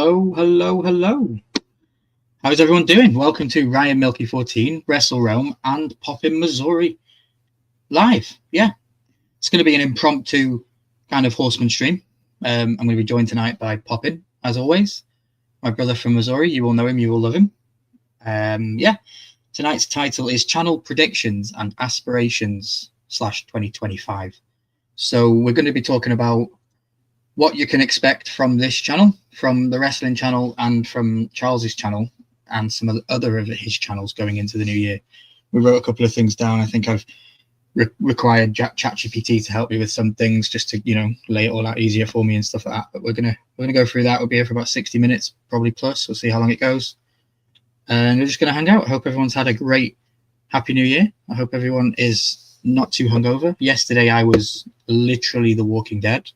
Hello, hello, hello. How's everyone doing? Welcome to Ryan Milky 14, Wrestle Realm, and Poppin' Missouri live. Yeah, it's going to be an impromptu kind of horseman stream. I'm going to be joined tonight by Poppin', as always. My brother from Missouri. You all know him, you all love him. Tonight's title is Channel Predictions and Aspirations /2025. So we're going to be talking about what you can expect from this channel, from the wrestling channel, and from Charles's channel, and some of the other of his channels going into the new year. We wrote a couple of things down. I think I've required ChatGPT to help me with some things, just to lay it all out easier for me and stuff like that. But we're gonna go through that. We'll be here for about 60 minutes, probably plus. We'll see how long it goes, and we're just gonna hang out. I hope everyone's had a great, happy New Year. I hope everyone is not too hungover. Yesterday I was literally The Walking Dead.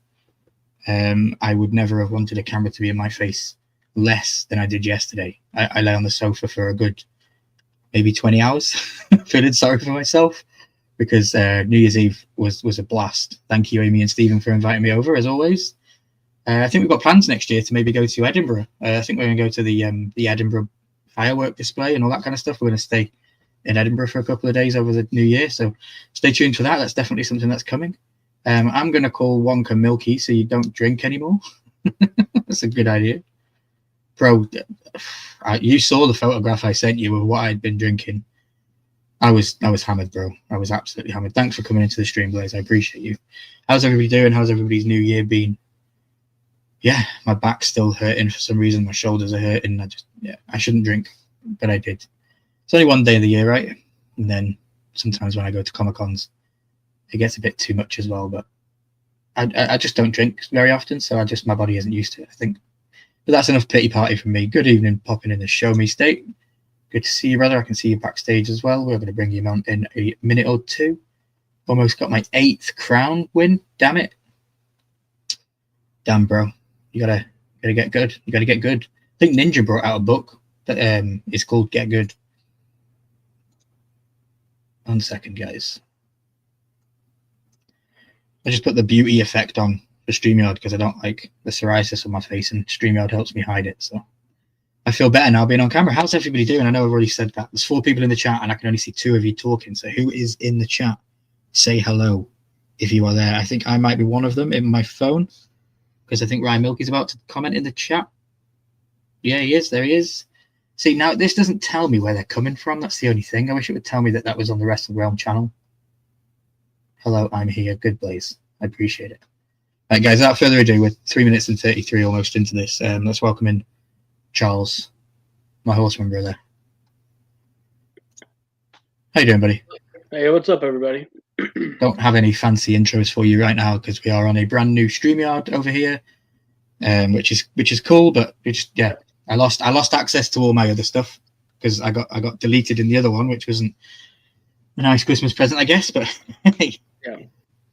I would never have wanted a camera to be in my face less than I did yesterday. I lay on the sofa for a good maybe 20 hours, feeling sorry for myself, because New Year's Eve was a blast. Thank you, Amy and Stephen, for inviting me over, as always. I think we've got plans next year to maybe go to Edinburgh. I think we're going to go to the Edinburgh firework display and all that kind of stuff. We're going to stay in Edinburgh for a couple of days over the New Year, so stay tuned for that. That's definitely something that's coming. I'm going to call Wonka Milky so you don't drink anymore. That's a good idea. Bro, you saw the photograph I sent you of what I'd been drinking. I was hammered, bro. I was absolutely hammered. Thanks for coming into the stream, Blaze. I appreciate you. How's everybody doing? How's everybody's new year been? Yeah, my back's still hurting for some reason. My shoulders are hurting. I shouldn't drink, but I did. It's only one day of the year, right? And then sometimes when I go to Comic-Cons, it gets a bit too much as well, but I just don't drink very often, so my body isn't used to it, I think. But that's enough pity party from me. Good evening, Popping in the Show Me State. Good to see you, brother. I can see you backstage as well. We're going to bring you on in a minute or two. Almost got my 8th crown win. Damn it. Damn, bro. You gotta get good. You gotta get good. I think Ninja brought out a book that is called Get Good. 1 second, guys. I just put the beauty effect on the StreamYard because I don't like the psoriasis on my face, and StreamYard helps me hide it. So I feel better now being on camera. How's everybody doing? I know I've already said that. There's 4 people in the chat and I can only see 2 of you talking. So who is in the chat? Say hello if you are there. I think I might be one of them in my phone, because I think Ryan Milky's about to comment in the chat. Yeah, he is. There he is. See, now this doesn't tell me where they're coming from. That's the only thing. I wish it would tell me that was on the Wrestle Realm channel. Hello, I'm here. Good, Blaze. I appreciate it. All right, guys, without further ado, we're 3 minutes and 33 almost into this. Let's welcome in Charles, my horseman brother. How you doing, buddy? Hey, what's up, everybody? Don't have any fancy intros for you right now because we are on a brand new StreamYard over here, which is cool. But I lost access to all my other stuff because I got deleted in the other one, which wasn't a nice Christmas present, I guess. But hey,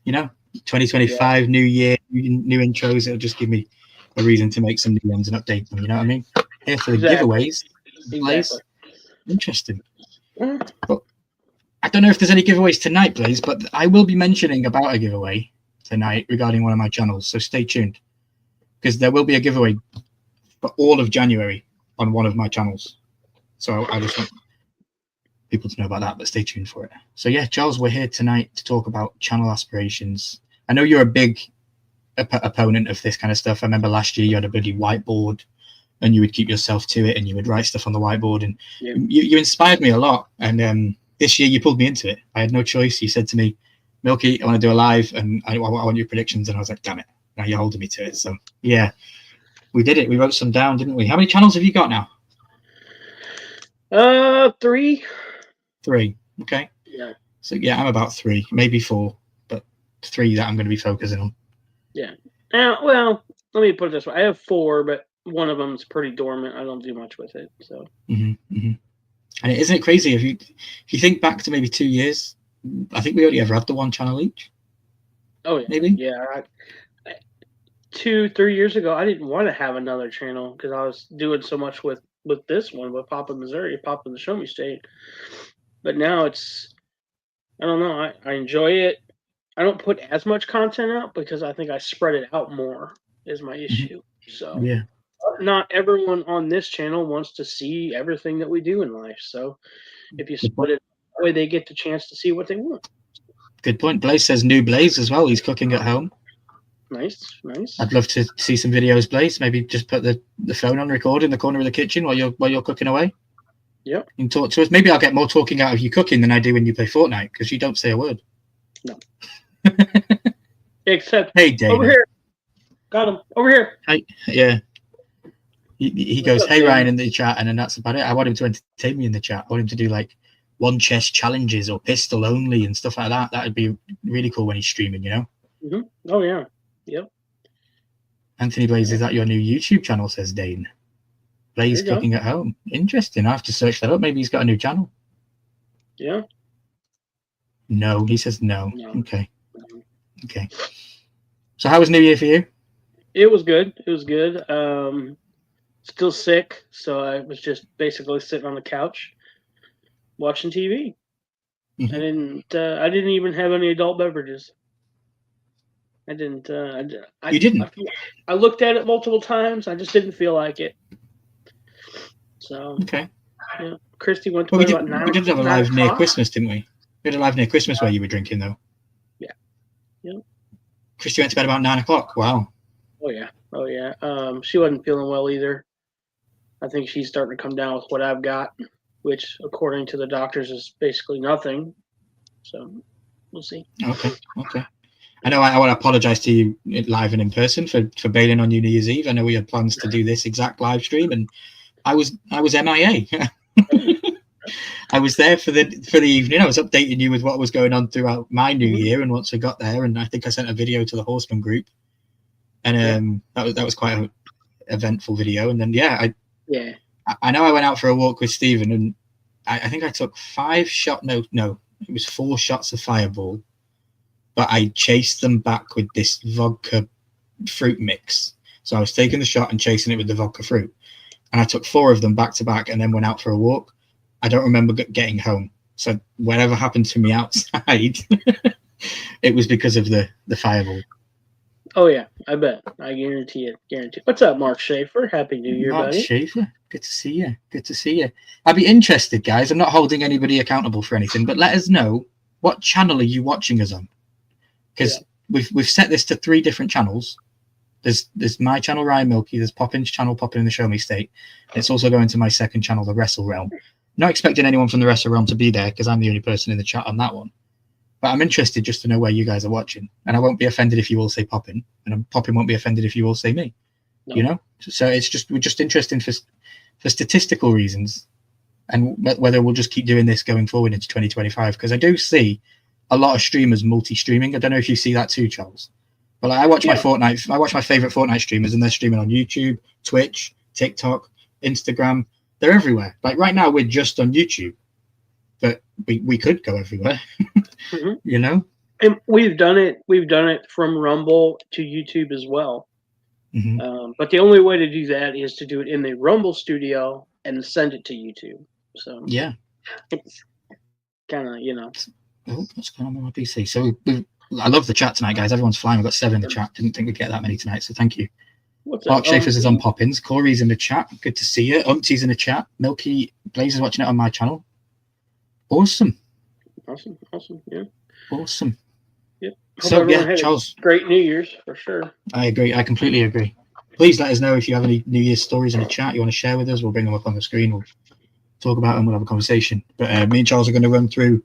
yeah, 2025, new year, new intros. It'll just give me a reason to make some new ones and update them. You know what I mean? Here for the giveaways. Blaze. Interesting. But I don't know if there's any giveaways tonight, Blaze, but I will be mentioning about a giveaway tonight regarding one of my channels. So stay tuned, because there will be a giveaway for all of January on one of my channels. So I just want people to know about that, but stay tuned for it. So yeah, Charles, we're here tonight to talk about channel aspirations. I know you're a big opponent of this kind of stuff. I remember last year you had a bloody whiteboard and you would keep yourself to it and you would write stuff on the whiteboard, and you inspired me a lot. And this year you pulled me into it. I had no choice. You said to me, Milky, I want to do a live and I want your predictions. And I was like, damn it, now you're holding me to it. So yeah, we did it. We wrote some down, didn't we? How many channels have you got now? 3. 3. Okay. Yeah. So yeah, I'm about 3, maybe 4, but 3 that I'm going to be focusing on. Yeah. Well, let me put it this way. I have 4, but one of them's pretty dormant. I don't do much with it. So. And isn't it crazy if you think back to maybe 2 years? I think we only ever had the 1 channel each. Oh yeah. Maybe. Yeah. 2-3 years ago, I didn't want to have another channel because I was doing so much with this one, with Poppin' Missouri, Poppin' the Show Me State. But now it's, I don't know. I enjoy it. I don't put as much content out because I think I spread it out more is my issue. So yeah, not everyone on this channel wants to see everything that we do in life. So if you Good split point. it that way, they get the chance to see what they want. Good point. Blaze says new Blaze as well. He's cooking at home. Nice, nice. I'd love to see some videos, Blaze. Maybe just put the phone on record in the corner of the kitchen while you're cooking away. Yep. You can talk to us. Maybe I'll get more talking out of you cooking than I do when you play Fortnite, because you don't say a word. No. Except hey, Dana. Over here. Got him. Over here. Hi. Yeah. He goes, up, hey, Dana? Ryan, in the chat, and then that's about it. I want him to entertain me in the chat. I want him to do like one chest challenges or pistol only and stuff like that. That would be really cool when he's streaming, you know? Mm-hmm. Oh, yeah. Yep. Anthony Blaze, is that your new YouTube channel, says Dane. Blaze cooking at home. Interesting. I have to search that up. Maybe he's got a new channel. Yeah. No, he says no. No. Okay. Okay. So how was New Year for you? It was good. It was good. Still sick, so I was just basically sitting on the couch watching TV. Mm-hmm. I didn't even have any adult beverages. I didn't. You didn't? I looked at it multiple times. I just didn't feel like it. So okay. Yeah, Christy went to bed about 9. We did have a live near Christmas, didn't we? We had a live near Christmas where you were drinking, though. Yeah. Yeah. Christy went to bed about 9 o'clock. Wow. Oh yeah. Oh yeah. She wasn't feeling well either. I think she's starting to come down with what I've got, which, according to the doctors, is basically nothing. So we'll see. Okay. I know I want to apologise to you live and in person for bailing on you New Year's Eve. I know we had plans to do this exact live stream, and I was MIA. I was there for the evening. I was updating you with what was going on throughout my New Year, and once I got there, and I think I sent a video to the Horseman group, and that was quite an eventful video. And then I know I went out for a walk with Stephen, and I think I took 4 shots of Fireball, but I chased them back with this vodka fruit mix. So I was taking the shot and chasing it with the vodka fruit, and I took 4 of them back to back, and then went out for a walk. I don't remember getting home. So whatever happened to me outside, it was because of the Fireball. Oh yeah, I bet. I guarantee it. What's up, Mark Schaefer? Happy New Year, Mark buddy. Schaefer, good to see you. Good to see you. I'd be interested, guys. I'm not holding anybody accountable for anything, but let us know, what channel are you watching us on? Because we've set this to 3 different channels. There's my channel, Ryan Milky. There's Poppin's channel, Poppin in the Show Me State. It's also going to my second channel, the Wrestle Realm. Not expecting anyone from the Wrestle Realm to be there, because I'm the only person in the chat on that one. But I'm interested just to know where you guys are watching, and I won't be offended if you all say Poppin, and Poppin won't be offended if you all say me. No. You know, so we're just interested for statistical reasons, and whether we'll just keep doing this going forward into 2025. Because I do see a lot of streamers multi-streaming. I don't know if you see that too, Charles. But I watch my favorite Fortnite streamers, and they're streaming on YouTube, Twitch, TikTok, Instagram. They're everywhere. Like right now, we're just on YouTube, but we could go everywhere. You know, and we've done it from Rumble to YouTube as well. But the only way to do that is to do it in the Rumble studio and send it to YouTube. So yeah, it's kind of, you know. Oh, what's going on with my PC? So I love the chat tonight, guys. Everyone's flying. We've got 7 in the chat. Didn't think we'd get that many tonight, so thank you. Mark Schaefer's is on Poppins. Corey's in the chat. Good to see you. Umpty's in the chat. Milky Blaze is watching it on my channel. Awesome. Yeah. Awesome. Yep. So yeah, Charles. Great New Year's for sure. I agree. I completely agree. Please let us know if you have any New Year's stories in the chat you want to share with us. We'll bring them up on the screen. We'll talk about them. We'll have a conversation. But me and Charles are going to run through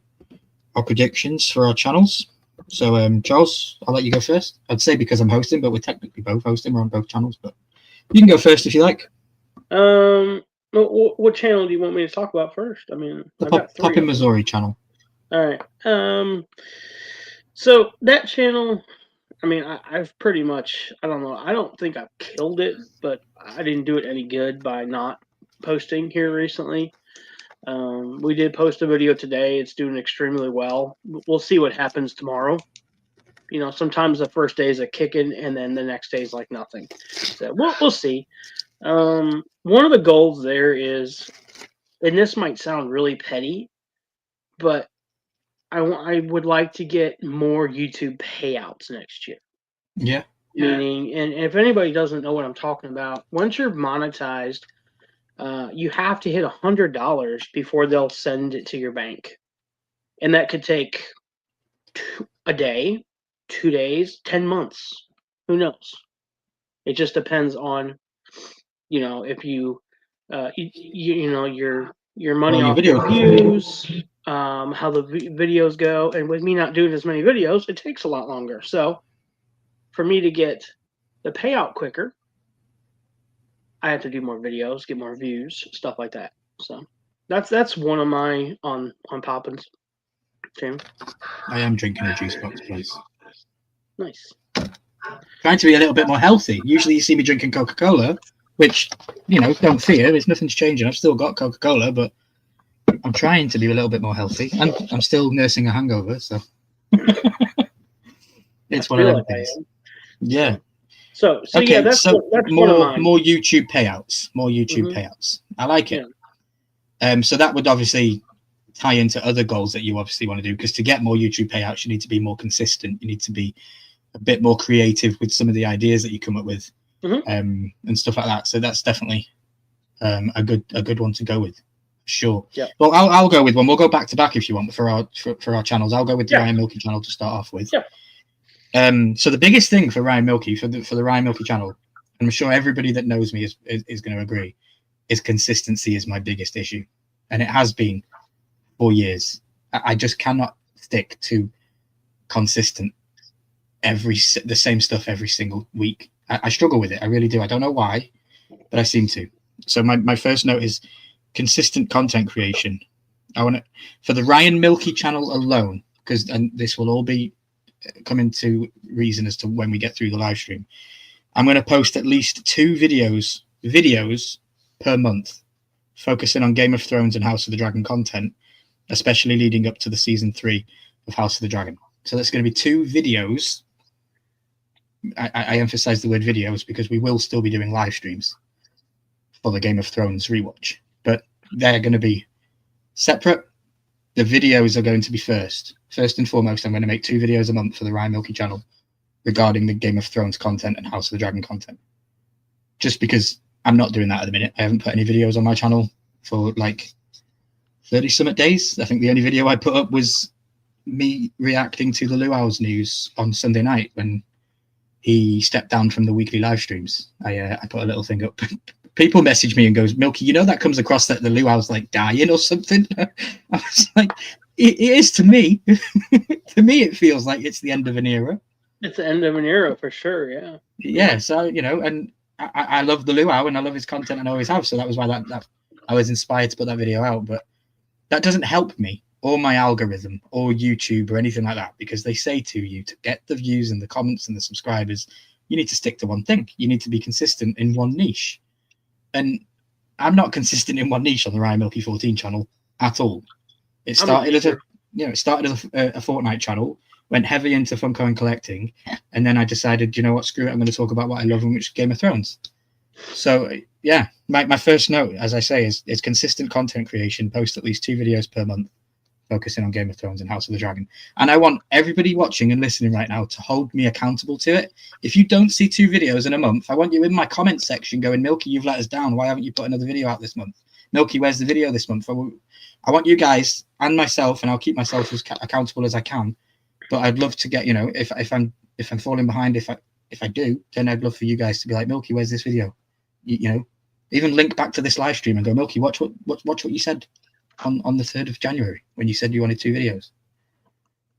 our predictions for our channels. So Charles, I'll let you go first. I'd say because I'm hosting, but we're technically both hosting. We're on both channels, but you can go first if you like. What channel do you want me to talk about first? I mean, the Poppin Missouri channel. All right. So that channel, I mean, I've pretty much, I don't know, I don't think I've killed it, but I didn't do it any good by not posting here recently. We did post a video today. It's doing extremely well. We'll see what happens tomorrow. You know, sometimes the first day is a kicking, and then the next day is like nothing. So we'll see. One of the goals there is, and this might sound really petty, but I would like to get more YouTube payouts next year. Yeah. Meaning, and if anybody doesn't know what I'm talking about, once you're monetized, you have to hit $100 before they'll send it to your bank, and that could take a day, 2 days, 10 months. Who knows? It just depends on if your money Well, your off your video. views, how the videos go, and with me not doing as many videos, it takes a lot longer. So for me to get the payout quicker, I have to do more videos, get more views, stuff like that. So that's one of my on Poppins. Tim, I am drinking a juice box, please. nice. Trying to be a little bit more healthy. Usually, you see me drinking Coca-Cola, which don't fear. There's nothing's changing. I've still got Coca-Cola, but I'm trying to be a little bit more healthy, and I'm still nursing a hangover, so it's one of them things. Yeah. So Okay. yeah, that's one of mine. More YouTube payouts. More YouTube payouts. I like it. Yeah. So that would obviously tie into other goals that you obviously want to do, because to get more YouTube payouts, you need to be more consistent. You need to be a bit more creative with some of the ideas that you come up with, and stuff like that. So that's definitely a good one to go with. Sure. Yeah. Well, I'll go with one. We'll go back to back if you want for our channels. I'll go with the Ryan Milky channel to start off with. Yeah. So the biggest thing for Ryan Milky, for the Ryan Milky channel, and I'm sure everybody that knows me is going to agree, is consistency is my biggest issue, and it has been for years. I just cannot stick to consistent the same stuff every single week. I struggle with it. I really do. I don't know why, but I seem to. So my first note is consistent content creation. I want to, for the Ryan Milky channel alone, and this will all be coming to reason as to when we get through the live stream. I'm going to post at least 2 videos per month, focusing on Game of Thrones and House of the Dragon content, especially leading up to the season 3 of House of the Dragon. So that's going to be 2 videos. I emphasize the word videos because we will still be doing live streams for the Game of Thrones rewatch, but they're going to be separate. The videos are going to be first and foremost. I'm going to make 2 videos a month for the Ryan Milky channel regarding the Game of Thrones content and House of the Dragon content, just because I'm not doing that at the minute. I haven't put any videos on my channel for like 30 something days. I think the only video I put up was me reacting to the Luau's news on Sunday night when he stepped down from the weekly live streams. I put a little thing up. People message me and goes, Milky, that comes across that the Luau's like dying or something. I was like, it is to me. To me, it feels like it's the end of an era. It's the end of an era for sure. Yeah. Yeah. So and I love the Luau and I love his content and I always have. So that was why that I was inspired to put that video out. But that doesn't help me or my algorithm or YouTube or anything like that, because they say to you, to get the views and the comments and the subscribers, you need to stick to one thing. You need to be consistent in one niche. And I'm not consistent in one niche on the Ryan Milky 14 channel at all. It started as a Fortnite channel, went heavy into Funko and collecting, and then I decided, screw it, I'm going to talk about what I love, which is Game of Thrones. So yeah, my first note, as I say, is consistent content creation. Post at least 2 videos per month, focusing on Game of Thrones and House of the Dragon. And I want everybody watching and listening right now to hold me accountable to it. If you don't see 2 videos in a month, I want you in my comment section going, Milky, you've let us down. Why haven't you put another video out this month? Milky, where's the video this month? I want you guys and myself, and I'll keep myself as accountable as I can. But I'd love to get, if I'm falling behind, if I do, then I'd love for you guys to be like, Milky, where's this video? Even link back to this live stream and go, Milky, watch what you said on the 3rd of January when you said you wanted 2 videos.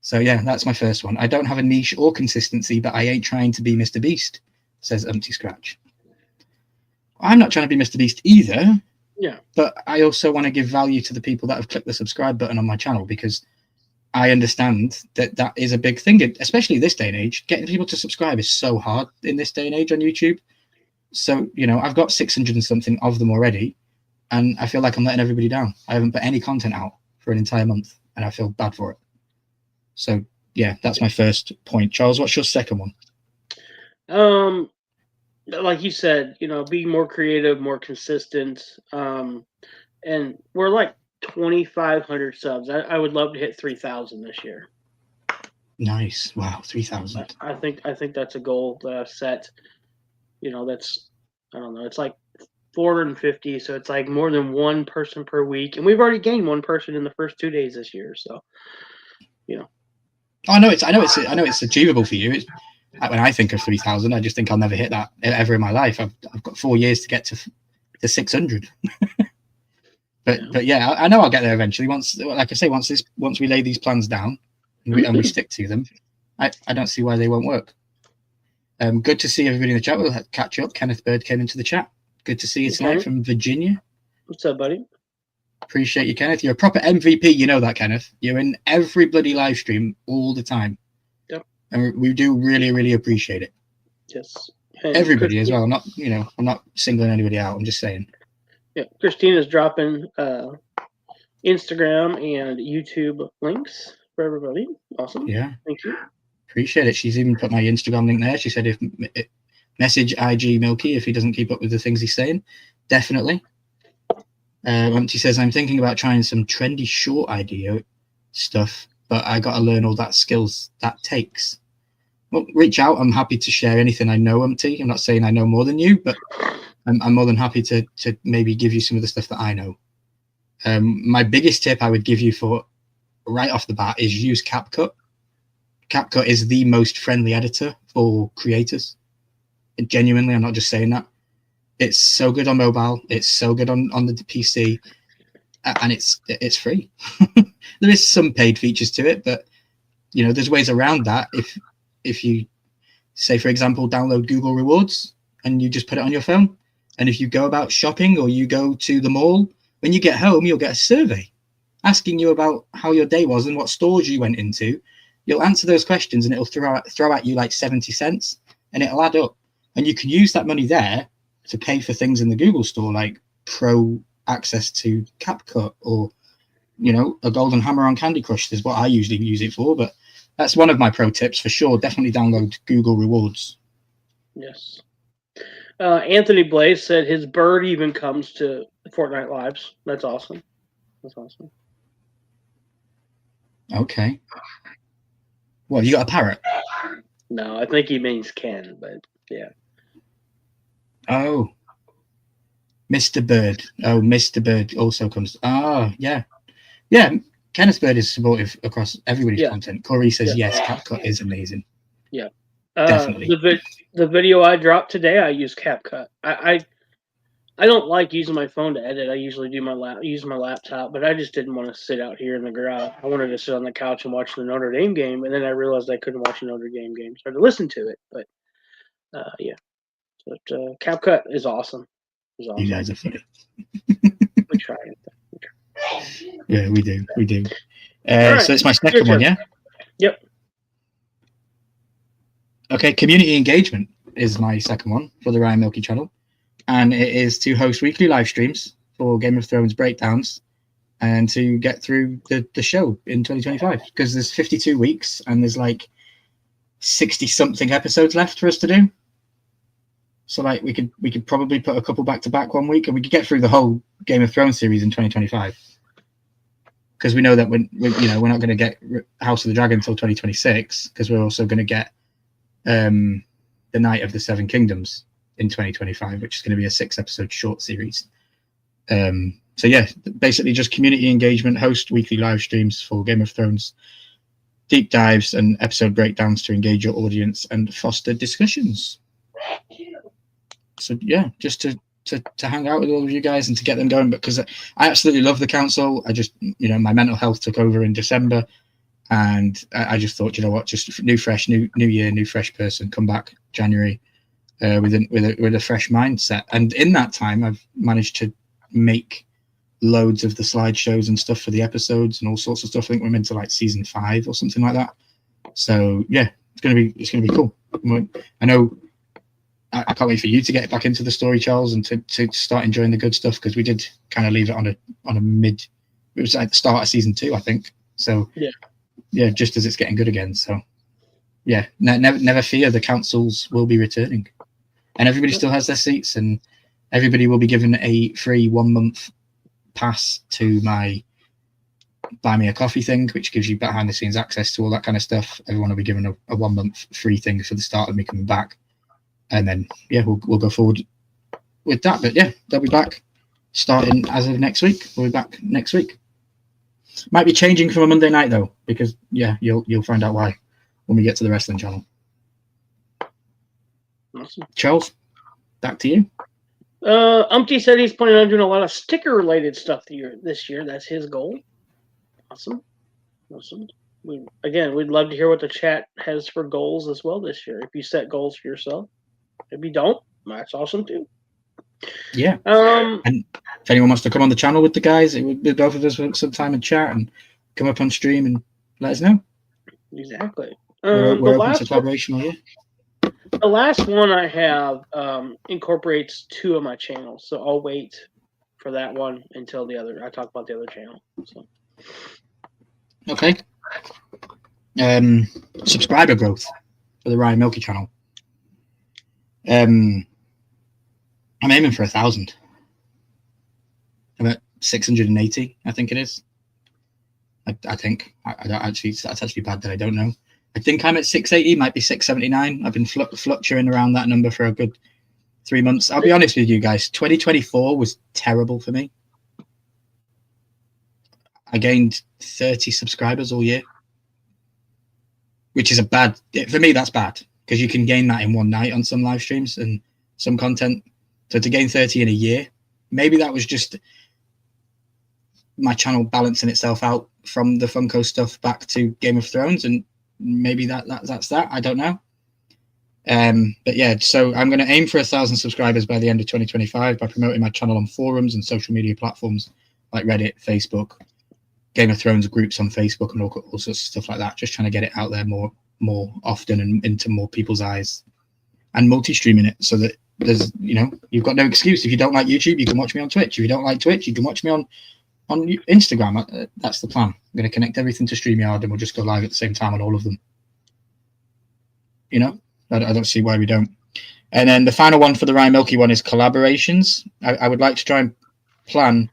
So yeah, that's my first one. I don't have a niche or consistency, but I ain't trying to be Mr. Beast, says Empty Scratch. I'm not trying to be Mr. Beast either. Yeah. But I also want to give value to the people that have clicked the subscribe button on my channel, because I understand that is a big thing, especially this day and age. Getting people to subscribe is so hard in this day and age on YouTube. So, I've got 600 and something of them already, and I feel like I'm letting everybody down. I haven't put any content out for an entire month, and I feel bad for it. So, yeah, that's my first point. Charles, what's your second one? Like you said, be more creative, more consistent. And we're like 2,500 subs. I would love to hit 3,000 this year. Nice. Wow, 3,000. I think that's a goal that I've set. That's, I don't know. It's like 450, so it's like more than one person per week, and we've already gained one person in the first 2 days this year. So, Oh, I know it's achievable for you. When I think of 3,000, I just think I'll never hit that ever in my life. I've got 4 years to get to 600. But yeah, I know I'll get there eventually. Once, like I say, once we lay these plans down and we stick to them, I don't see why they won't work. Good to see everybody in the chat. We'll catch up. Kenneth Bird came into the chat. Good to see you tonight from Virginia. What's up, buddy? Appreciate you, Kenneth. You're a proper MVP. You know that, Kenneth. You're in every bloody live stream all the time. Yep. And we do really, really appreciate it. Yes. And everybody as well. I'm not singling anybody out. I'm just saying. Yeah, Christina's dropping Instagram and YouTube links for everybody. Awesome. Yeah. Thank you. Appreciate it. She's even put my Instagram link there. She said if message IG Milky if he doesn't keep up with the things he's saying. Definitely. She says, I'm thinking about trying some trendy short idea stuff, but I got to learn all that skills that takes. Well, reach out. I'm happy to share anything I know, Umpty. I'm not saying I know more than you, but I'm more than happy to maybe give you some of the stuff that I know. My biggest tip I would give you for right off the bat is use CapCut. CapCut is the most friendly editor for creators. Genuinely, I'm not just saying that. It's so good on mobile. It's so good on the PC, and it's free. There is some paid features to it, but there's ways around that. If you say, for example, download Google Rewards and you just put it on your phone, and if you go about shopping or you go to the mall, when you get home, you'll get a survey asking you about how your day was and what stores you went into. You'll answer those questions, and it'll throw at you like 70 cents, and it'll add up, and you can use that money there to pay for things in the Google store, like pro access to CapCut or, a golden hammer on Candy Crush is what I usually use it for. But that's one of my pro tips for sure. Definitely download Google Rewards. Yes. Anthony Blaze said his bird even comes to Fortnite Lives. That's awesome. That's awesome. Okay. What, you got a parrot? No, I think he means Ken, but yeah. Oh, Mr. Bird. Oh, Mr. Bird also comes. Yeah. Kenneth Bird is supportive across everybody's content. Corey says yes. CapCut is amazing. Yeah, definitely. The video I dropped today, I use CapCut. I don't like using my phone to edit. I usually use my laptop, but I just didn't want to sit out here in the garage. I wanted to sit on the couch and watch the Notre Dame game, and then I realized I couldn't watch a Notre Dame game, so I had to listen to it. But yeah. But CapCut is awesome. You guys are funny. We try it. Yeah, we do. Right. So it's my second one, yeah? Yep. Okay, community engagement is my second one for the Ryan Milky channel. And it is to host weekly live streams for Game of Thrones breakdowns and to get through the show in 2025. Because there's 52 weeks and there's like 60-something episodes left for us to do. So like we could probably put a couple back to back one week, and we could get through the whole Game of Thrones series in 2025. Because we know that we're not going to get House of the Dragon until 2026, because we're also going to get the Night of the Seven Kingdoms in 2025, which is going to be a 6-episode short series. So yeah, basically just community engagement, host weekly live streams for Game of Thrones, deep dives and episode breakdowns to engage your audience and foster discussions. So yeah, just to hang out with all of you guys and to get them going, because I absolutely love the council. I just, my mental health took over in December, and I just thought, just new year, new fresh person, come back January with a fresh mindset. And in that time, I've managed to make loads of the slideshows and stuff for the episodes and all sorts of stuff. I think we're into like season 5 or something like that. So yeah, it's gonna be cool. I know. I can't wait for you to get back into the story, Charles, and to start enjoying the good stuff, because we did kind of leave it on a mid. It was at the start of season 2, I think. So yeah, just as it's getting good again. So yeah, never fear, the councils will be returning, and everybody still has their seats, and everybody will be given a free 1-month pass to my buy me a coffee thing, which gives you behind the scenes access to all that kind of stuff. Everyone will be given a 1 month free thing for the start of me coming back. And then, yeah, we'll go forward with that. But yeah, they'll be back starting as of next week. We'll be back next week. Might be changing from a Monday night though, because yeah, you'll find out why when we get to the wrestling channel. Awesome. Charles, back to you. Umpty said he's planning on doing a lot of sticker related stuff this year. That's his goal. Awesome. We'd love to hear what the chat has for goals as well this year. If you set goals for yourself, if you don't, that's awesome too. Yeah. And if anyone wants to come on the channel with the guys, with both of us for some time and chat and come up on stream and let us know. Exactly. We're open to collaboration all year. The last one I have incorporates 2 of my channels, so I'll wait for that one until I talk about the other channel. So. Okay. Subscriber growth for the Ryan Milky channel. I'm aiming for 1,000. I'm at 680, I think it is. I think. I don't actually. That's actually bad that I don't know. I think I'm at 680, might be 679. I've been fluctuating around that number for a good 3 months. I'll be honest with you guys. 2024 was terrible for me. I gained 30 subscribers all year, which is for me, that's bad because you can gain that in one night on some live streams and some content. So to gain 30 in a year, maybe that was just my channel balancing itself out from the Funko stuff back to Game of Thrones, and maybe that's that. I don't know. But yeah, so I'm going to aim for 1,000 subscribers by the end of 2025 by promoting my channel on forums and social media platforms like Reddit, Facebook, Game of Thrones groups on Facebook, and all sorts of stuff like that. Just trying to get it out there more often and into more people's eyes, and multi-streaming it so that there's, you've got no excuse. If you don't like YouTube, you can watch me on Twitch. If you don't like Twitch, you can watch me on Instagram. That's the plan. I'm going to connect everything to StreamYard and we'll just go live at the same time on all of them. I don't see why we don't. And then the final one for the Ryan Milky one is collaborations. I would like to try and plan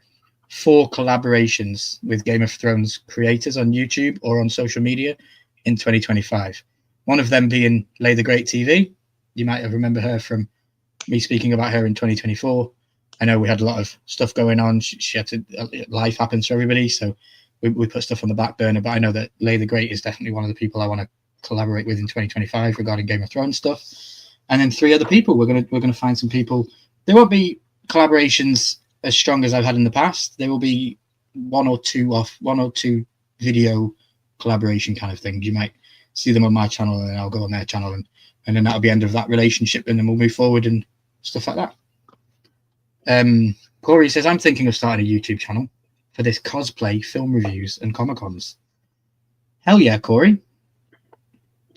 4 collaborations with Game of Thrones creators on YouTube or on social media in 2025. One of them being Lay the Great TV. You might have remembered her from me speaking about her in 2024. I know we had a lot of stuff going on. She had to, life happens for everybody, so we put stuff on the back burner. But I know that Lay the Great is definitely one of the people I want to collaborate with in 2025 regarding Game of Thrones stuff. And then 3 other people. We're gonna find some people. There won't be collaborations as strong as I've had in the past. There will be one or two video collaboration kind of things. You might see them on my channel and then I'll go on their channel and then that'll be the end of that relationship, and then we'll move forward and stuff like that. Corey says, I'm thinking of starting a YouTube channel for this cosplay, film reviews, and Comic-Cons. Hell yeah, Corey.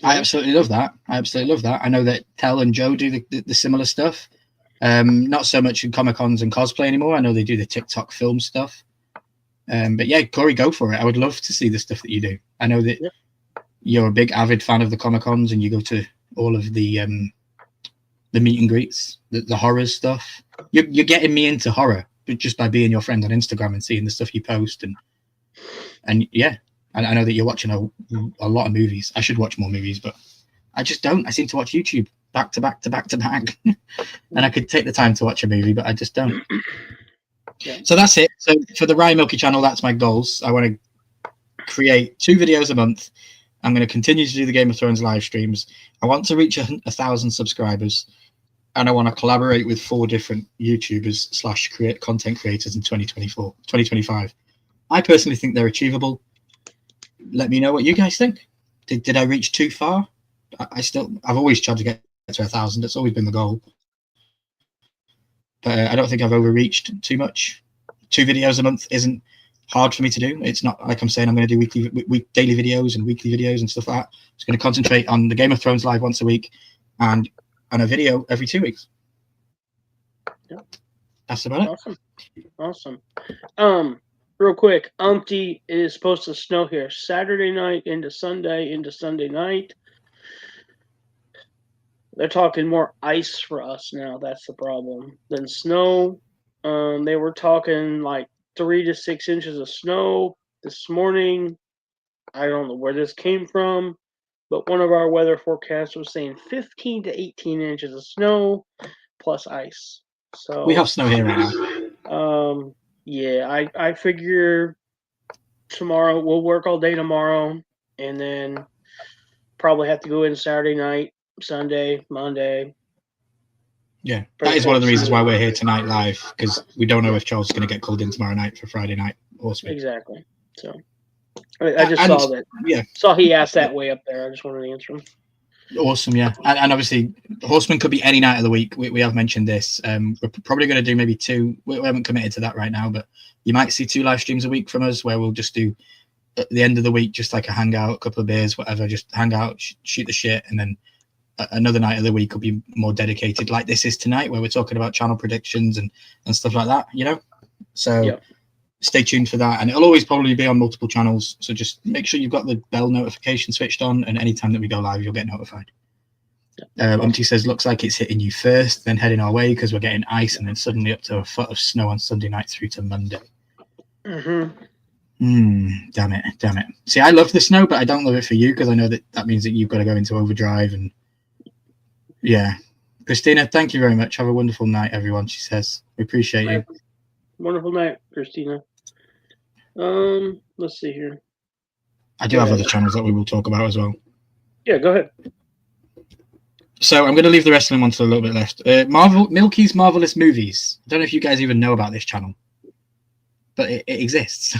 I absolutely love that. I know that Tel and Joe do the similar stuff. Not so much in Comic-Cons and cosplay anymore. I know they do the TikTok film stuff. But yeah, Corey, go for it. I would love to see the stuff that you do. I know that you're a big avid fan of the Comic-Cons and you go to all of the meet and greets, the horror stuff. You're getting me into horror just by being your friend on Instagram and seeing the stuff you post, and yeah, I know that you're watching a lot of movies. I should watch more movies, but I just don't. I seem to watch YouTube back to back to back to back, and I could take the time to watch a movie, but I just don't. Yeah. So that's it. So for the Ryan Milky channel, that's my goals. I want to create 2 videos a month. I'm going to continue to do the Game of Thrones live streams. I want to reach 1,000 subscribers, and I want to collaborate with 4 different YouTubers / create content creators in 2025. I personally think they're achievable. Let me know what you guys think. Did I reach too far? I've always tried to get to 1,000. It's always been the goal. But I don't think I've overreached too much. 2 videos a month isn't hard for me to do. It's not like I'm saying I'm going to do daily videos and weekly videos and stuff like that. I'm just going to concentrate on the Game of Thrones live once a week and a video every 2 weeks. Yeah. That's about it. Awesome. Real quick, Umpty, it is supposed to snow here Saturday night into Sunday night. They're talking more ice for us now. That's the problem than snow. They were talking like 3 to 6 inches of snow this morning, I don't know where this came from, but one of our weather forecasts was saying 15 to 18 inches of snow plus ice. So We have snow here right now. Yeah, I figure tomorrow we'll work all day tomorrow, and then probably have to go in Saturday night, Sunday, Monday. Yeah, that is one of the reasons why we're here tonight live, because we don't know if Charles is going to get called in tomorrow night for Friday night horseman. Exactly. So I just saw that. Yeah, saw he asked that way up there. I just wanted to answer him. Awesome, yeah, and obviously horseman could be any night of the week. We have mentioned this. We're probably going to do maybe 2. We haven't committed to that right now, but you might see 2 live streams a week from us where we'll just do at the end of the week just like a hangout, a couple of beers, whatever, just hang out, shoot the shit, and then another night of the week will be more dedicated, like this is tonight, where we're talking about channel predictions and stuff like that. So stay tuned for that, and it'll always probably be on multiple channels. So just make sure you've got the bell notification switched on, and anytime that we go live, you'll get notified. Umpty says, looks like it's hitting you first, then heading our way because we're getting ice, and then suddenly up to a foot of snow on Sunday night through to Monday. Damn it. See, I love the snow, but I don't love it for you because I know that means that you've got to go into overdrive. And yeah, Christina, thank you very much. Have a wonderful night, everyone. She says, we appreciate you. Wonderful night, Christina. Let's see here. I do have other channels that we will talk about as well. Yeah, go ahead. So I'm going to leave the wrestling one to a little bit left. Milky's Marvelous Movies. I don't know if you guys even know about this channel, but it exists.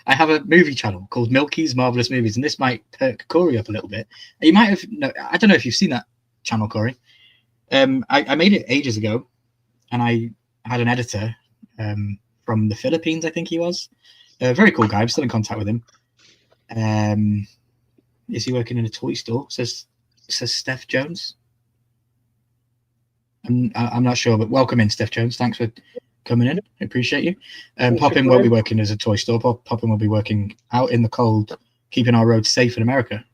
I have a movie channel called Milky's Marvelous Movies, and this might perk Corey up a little bit. You might have, I don't know if you've seen that channel, Corey. I made it ages ago, and I had an editor from the Philippines, I think he was. A very cool guy. I'm still in contact with him. Is he working in a toy store? Says Steph Jones. I'm not sure, but welcome in, Steph Jones. Thanks for coming in. I appreciate you. Poppin won't be working as a toy store. Poppin will be working out in the cold, keeping our roads safe in America.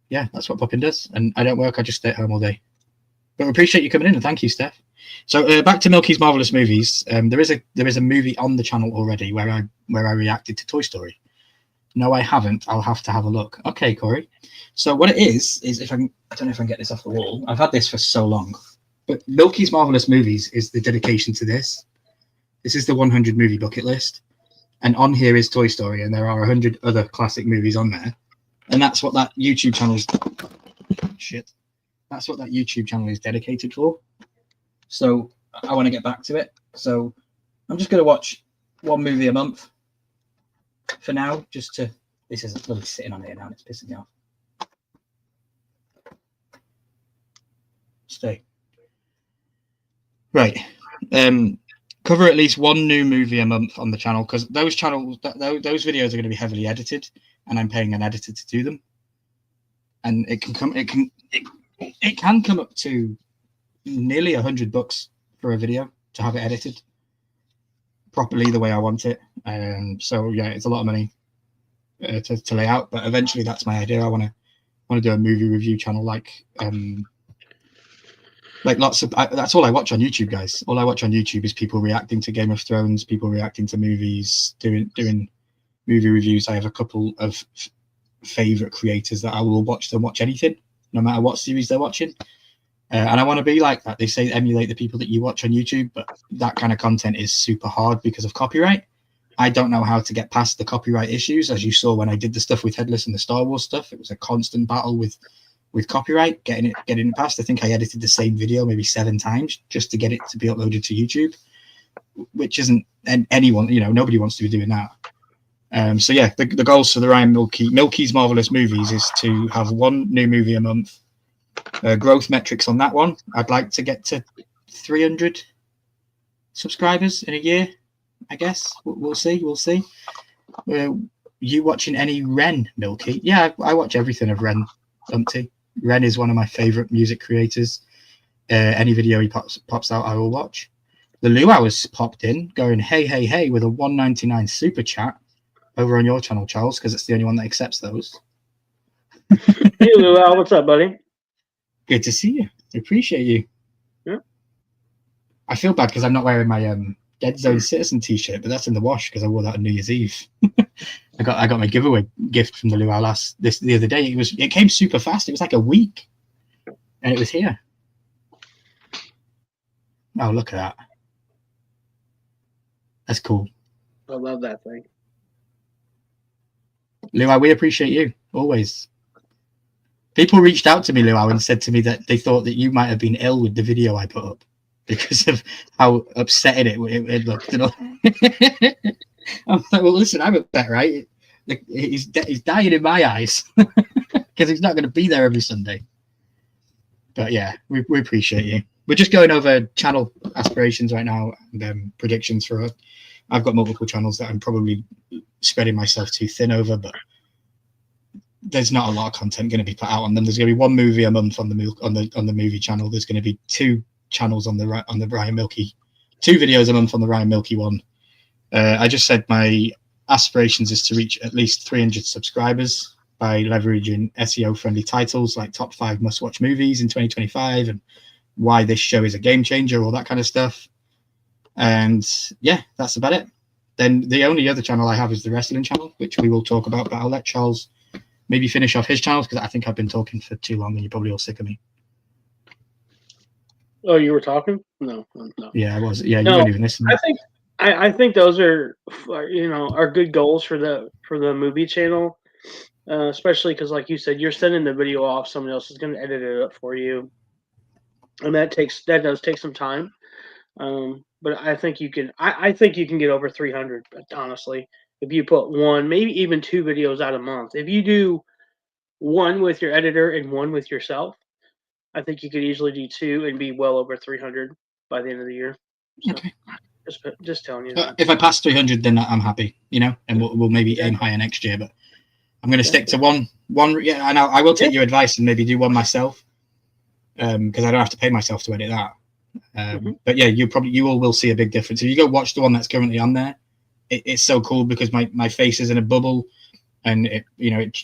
Yeah, that's what Poppin does. And I don't work. I just stay at home all day. But we appreciate you coming in, and thank you, Steph. So back to Milky's Marvelous Movies. There is a movie on the channel already where I reacted to Toy Story. No, I haven't. I'll have to have a look. Okay, Corey. So what it is if I don't know if I can get this off the wall. I've had this for so long. But Milky's Marvelous Movies is the dedication to this. This is the 100 movie bucket list. And on here is Toy Story, and there are 100 other classic movies on there. And that's what that YouTube channel is. Shit. That's what that YouTube channel is dedicated for. So I want to get back to it. So I'm just going to watch one movie a month for now, just to. This is really sitting on here now, and it's pissing me off. Stay. Right. Cover at least one new movie a month on the channel, because those those videos are going to be heavily edited, and I'm paying an editor to do them. And it can come up to nearly $100 for a video to have it edited properly the way I want it. So yeah, it's a lot of money to lay out, but eventually that's my idea. I want to do a movie review channel like lots of. That's all I watch on YouTube, guys. All I watch on YouTube is people reacting to Game of Thrones, people reacting to movies, doing movie reviews. I have a couple of favorite creators that I will watch anything, no matter what series they're watching. And I want to be like that. They say emulate the people that you watch on YouTube, but that kind of content is super hard because of copyright. I don't know how to get past the copyright issues. As you saw when I did the stuff with Headless and the Star Wars stuff, it was a constant battle with copyright, getting it past. I think I edited the same video maybe 7 times just to get it to be uploaded to YouTube, which isn't anyone, nobody wants to be doing that. So yeah, the goals for the Ryan Milky's Marvelous Movies is to have one new movie a month. Growth metrics on that one, I'd like to get to 300 subscribers in a year, I guess. We'll see. You watching any Ren, Milky? Yeah, I watch everything of Ren, Umpty. Ren is one of my favorite music creators. Any video he pops out, I will watch. The Luau has popped in, going hey with a $1.99 super chat over on your channel, Charles, because it's the only one that accepts those. Hey Luau, what's up, buddy? Good to see you. I appreciate you. Yeah. I feel bad because I'm not wearing my Dead Zone Citizen T-shirt, but that's in the wash because I wore that on New Year's Eve. I got my giveaway gift from the Luau the other day. It came super fast. It was like a week, and it was here. Oh, look at that! That's cool. I love that thing. Luau, we appreciate you always. People reached out to me, Luau, and said to me that they thought that you might have been ill with the video I put up because of how upsetting it looked. You know? I'm like, well, listen, I'm upset, right? He's dying in my eyes because he's not going to be there every Sunday. But yeah, we appreciate you. We're just going over channel aspirations right now and predictions for us. I've got multiple channels that I'm probably spreading myself too thin over, but there's not a lot of content going to be put out on them. There's going to be one movie a month on the movie channel. There's going to be 2 channels on the Ryan Milky, 2 videos a month on the Ryan Milky one. I just said my aspirations is to reach at least 300 subscribers by leveraging SEO friendly titles like top 5 must watch movies in 2025 and why this show is a game changer, all that kind of stuff. And yeah, that's about it. Then the only other channel I have is the wrestling channel, which we will talk about, but I'll let Charles maybe finish off his channels because I think I've been talking for too long and you're probably all sick of me. Oh, you were talking? No. Yeah, I was. Yeah, you weren't even listening. I think those are good goals for the movie channel, especially because, like you said, you're sending the video off. Someone else is going to edit it up for you, and that does take some time. But I think you can. I think you can get over 300. Honestly, if you put one, maybe even 2 videos out a month. If you do one with your editor and one with yourself, I think you could easily do 2 and be well over 300 by the end of the year. So, okay. Just telling you. If I pass 300, then I'm happy, and we'll maybe aim higher next year. But I'm going to stick to one. Yeah, and I will take your advice and maybe do one myself, because I don't have to pay myself to edit that. But yeah, you all will see a big difference if you go watch the one that's currently on there. It's so cool because my face is in a bubble, and it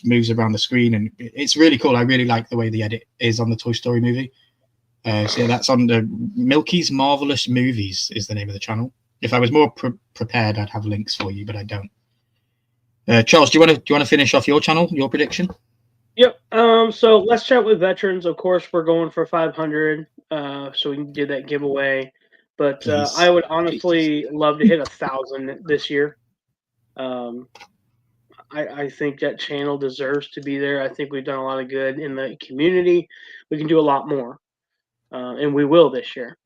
moves around the screen, and it's really cool. I really like the way the edit is on the Toy Story movie. So yeah, that's on the Milky's Marvelous Movies is the name of the channel. If I was more prepared, I'd have links for you, but I don't. Charles, do you want to finish off your channel, your prediction? Yep. So let's chat with veterans. Of course, we're going for 500, so we can do that giveaway. But I would honestly love to hit 1,000 this year. I think that channel deserves to be there. I think we've done a lot of good in the community. We can do a lot more, and we will this year.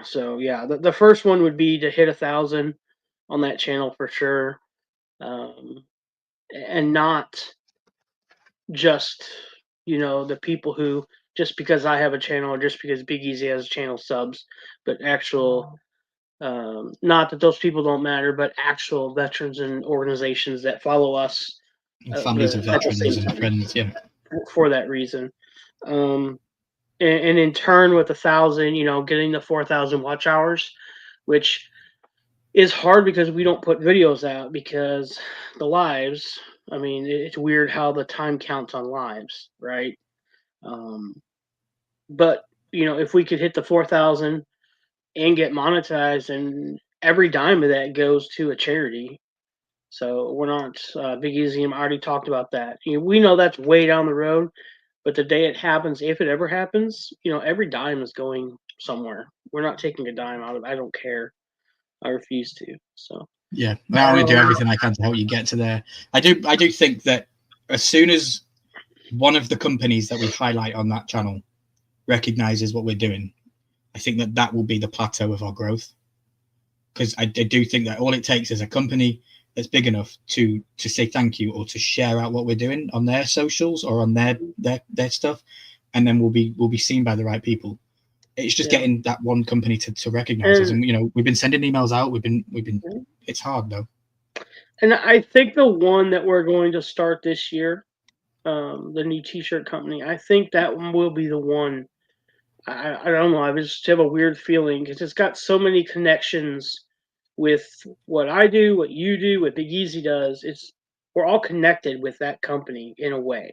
So yeah, the first one would be to hit 1,000 on that channel for sure, and not just the people who just because I have a channel or just because Big Easy has a channel subs, but actual not that those people don't matter, but actual veterans and organizations that follow us, families of veterans and friends, yeah, for that reason. And in turn, with 1,000, getting the 4,000 watch hours, which is hard because we don't put videos out because the lives. I mean, it's weird how the time counts on lives, right? But if we could hit the 4,000 and get monetized, and every dime of that goes to a charity. So we're not Big Easy. I already talked about that. We know that's way down the road, but the day it happens, if it ever happens, every dime is going somewhere. We're not taking a dime out of it. I don't care. I refuse to. So yeah, I'm going to do everything I can to help you get to there. I do think that as soon as one of the companies that we highlight on that channel recognizes what we're doing, I think that will be the plateau of our growth. Because I do think that all it takes is a company that's big enough to say thank you or to share out what we're doing on their socials or on their stuff, and then we'll be seen by the right people. It's just getting that one company to recognize us, and we've been sending emails out. We've been. It's hard though. And I think the one that we're going to start this year, the new T-shirt company, I think that one will be the one. I don't know. I just have a weird feeling because it's got so many connections with what I do, what you do, what Big Easy does. We're all connected with that company in a way.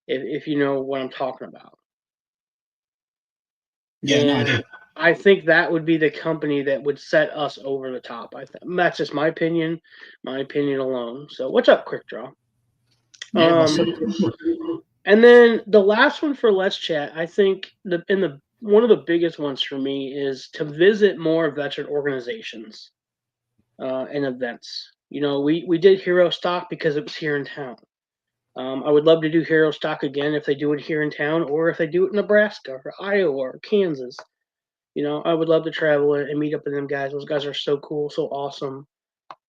If you know what I'm talking about. Yeah, no, I do. I think that would be the company that would set us over the top. That's just my opinion alone. So what's up, Quick Draw? Yeah, what's up? And then the last one for Let's Chat, I think one of the biggest ones for me is to visit more veteran organizations and events. You know, we did Hero Stock because it was here in town. I would love to do Hero Stock again if they do it here in town, or if they do it in Nebraska or Iowa or Kansas. You know, I would love to travel and meet up with them guys. Those guys are so cool, so awesome.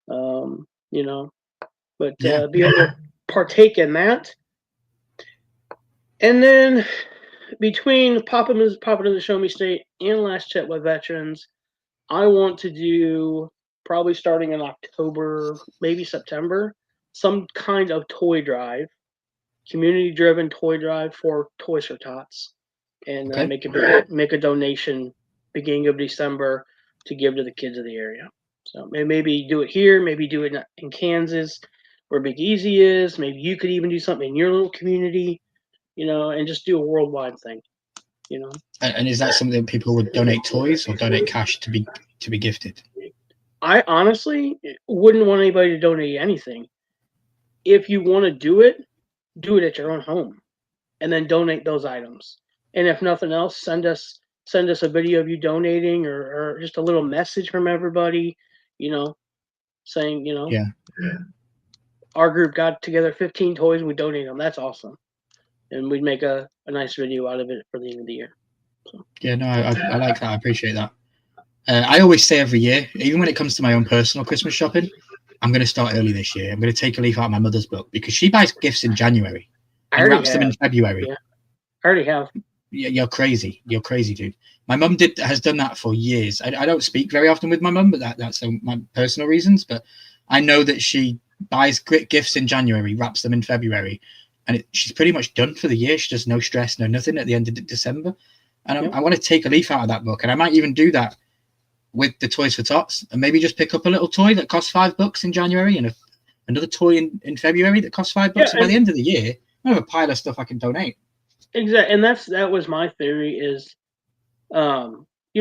You know, but Yeah. be able to partake in that. And then between popping to the Show Me State and Last Chat with Veterans, I want to do, probably starting in October, maybe September, some kind of toy drive, community-driven toy drive for Toys for Tots, and Okay. make a donation beginning of December to give to the kids of the area. So maybe do it here, maybe do it in Kansas, where Big Easy is. Maybe you could even do something in your little community, you know, and just do a worldwide thing, you know. And is that something that people would donate toys or donate cash to be gifted? I honestly wouldn't want anybody to donate anything. If you want to do it at your own home, and then donate those items. And if nothing else, send us a video of you donating, or just a little message from everybody, you know, saying, you know, Yeah. our group got together 15 toys, we donate them. That's awesome. And we'd make a nice video out of it for the end of the year. So. Yeah, no, I like that. I appreciate that. I always say every year, even when it comes to my own personal Christmas shopping, I'm going to start early this year. I'm going to take a leaf out of my mother's book because she buys gifts in January and wraps them in February. Yeah, I already have. Yeah, you're crazy. You're crazy, dude. My mum has done that for years. I don't speak very often with my mum, but that's my personal reasons. But I know that she buys gifts in January, wraps them in February, and she's pretty much done for the year. She does no stress, no nothing at the end of December. And I want to take a leaf out of that book, and I might even do that with the Toys for Tots, and maybe just pick up a little toy that costs $5 in January, and another toy in February that costs $5. Yeah, and by the end of the year, I have a pile of stuff I can donate. Exactly, and that was my theory. Is, you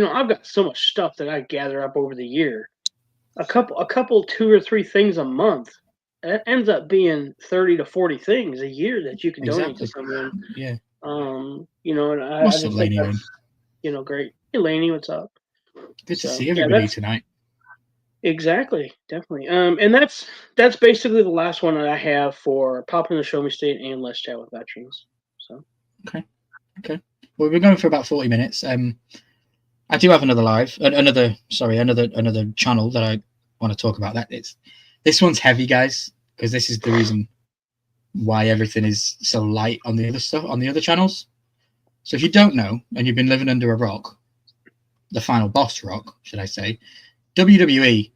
know, I've got so much stuff that I gather up over the year. A couple, 2 or 3 things a month. It ends up being 30 to 40 things a year that you can donate to someone. Yeah. You know, and I just think that's, you know, great. Hey, Lainey, what's up? Good to see everybody tonight. Exactly, definitely. And that's basically the last one that I have for Popping the Show Me State and Let's Chat with Veterans. So. Okay. Well, we're going for about 40 minutes. I do have another channel that I want to talk about. This one's heavy, guys, because this is the reason why everything is so light on the other stuff, on the other channels. So if you don't know, and you've been living under a rock, the final boss rock, should I say, WWE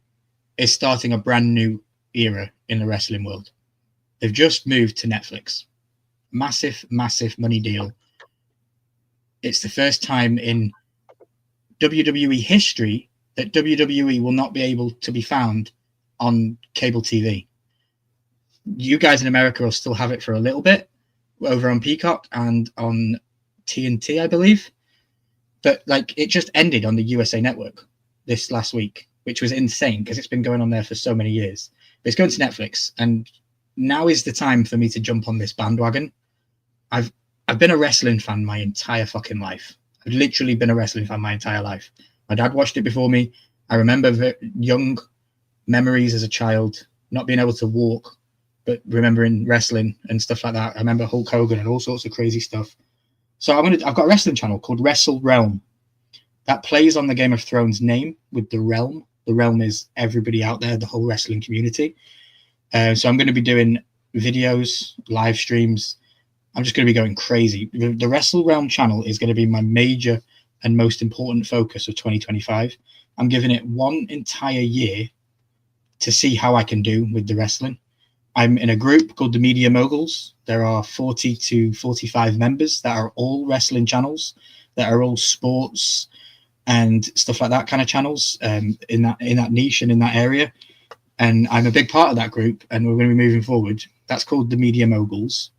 is starting a brand new era in the wrestling world. They've just moved to Netflix. Massive money deal. It's the first time in WWE history that WWE will not be able to be found on cable TV. You guys in America will still have it for a little bit over on Peacock and on TNT, I believe. But like, it just ended on the USA Network this last week, which was insane because it's been going on there for so many years. But it's going to Netflix, and now is the time for me to jump on this bandwagon. I've been a wrestling fan my entire fucking life. I've literally been a wrestling fan my entire life. My dad watched it before me. I remember young memories as a child, not being able to walk, but remembering wrestling and stuff like that. I remember Hulk Hogan and all sorts of crazy stuff. So I've got a wrestling channel called Wrestle Realm that plays on the Game of Thrones name with the Realm. The Realm is everybody out there, the whole wrestling community. So I'm going to be doing videos, live streams. I'm just going to be going crazy. The Wrestle Realm channel is going to be my major and most important focus of 2025. I'm giving it one entire year to see how I can do with the wrestling. I'm in a group called the Media Moguls. There are 40 to 45 members that are all wrestling channels, that are all sports and stuff like that kind of channels in that niche and in that area. And I'm a big part of that group, and we're going to be moving forward. That's called the Media Moguls.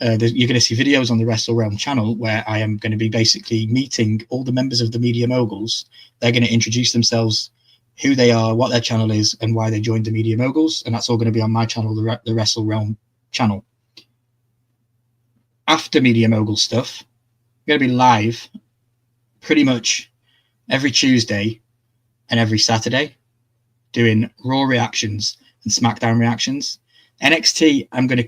You're going to see videos on the Wrestle Realm channel where I am going to be basically meeting all the members of the Media Moguls. They're going to introduce themselves, who they are, what their channel is, and why they joined the Media Moguls. And that's all going to be on my channel, the Wrestle Realm channel. After Media Mogul stuff, I'm going to be live pretty much every Tuesday and every Saturday doing Raw reactions and SmackDown reactions. NXT, I'm going to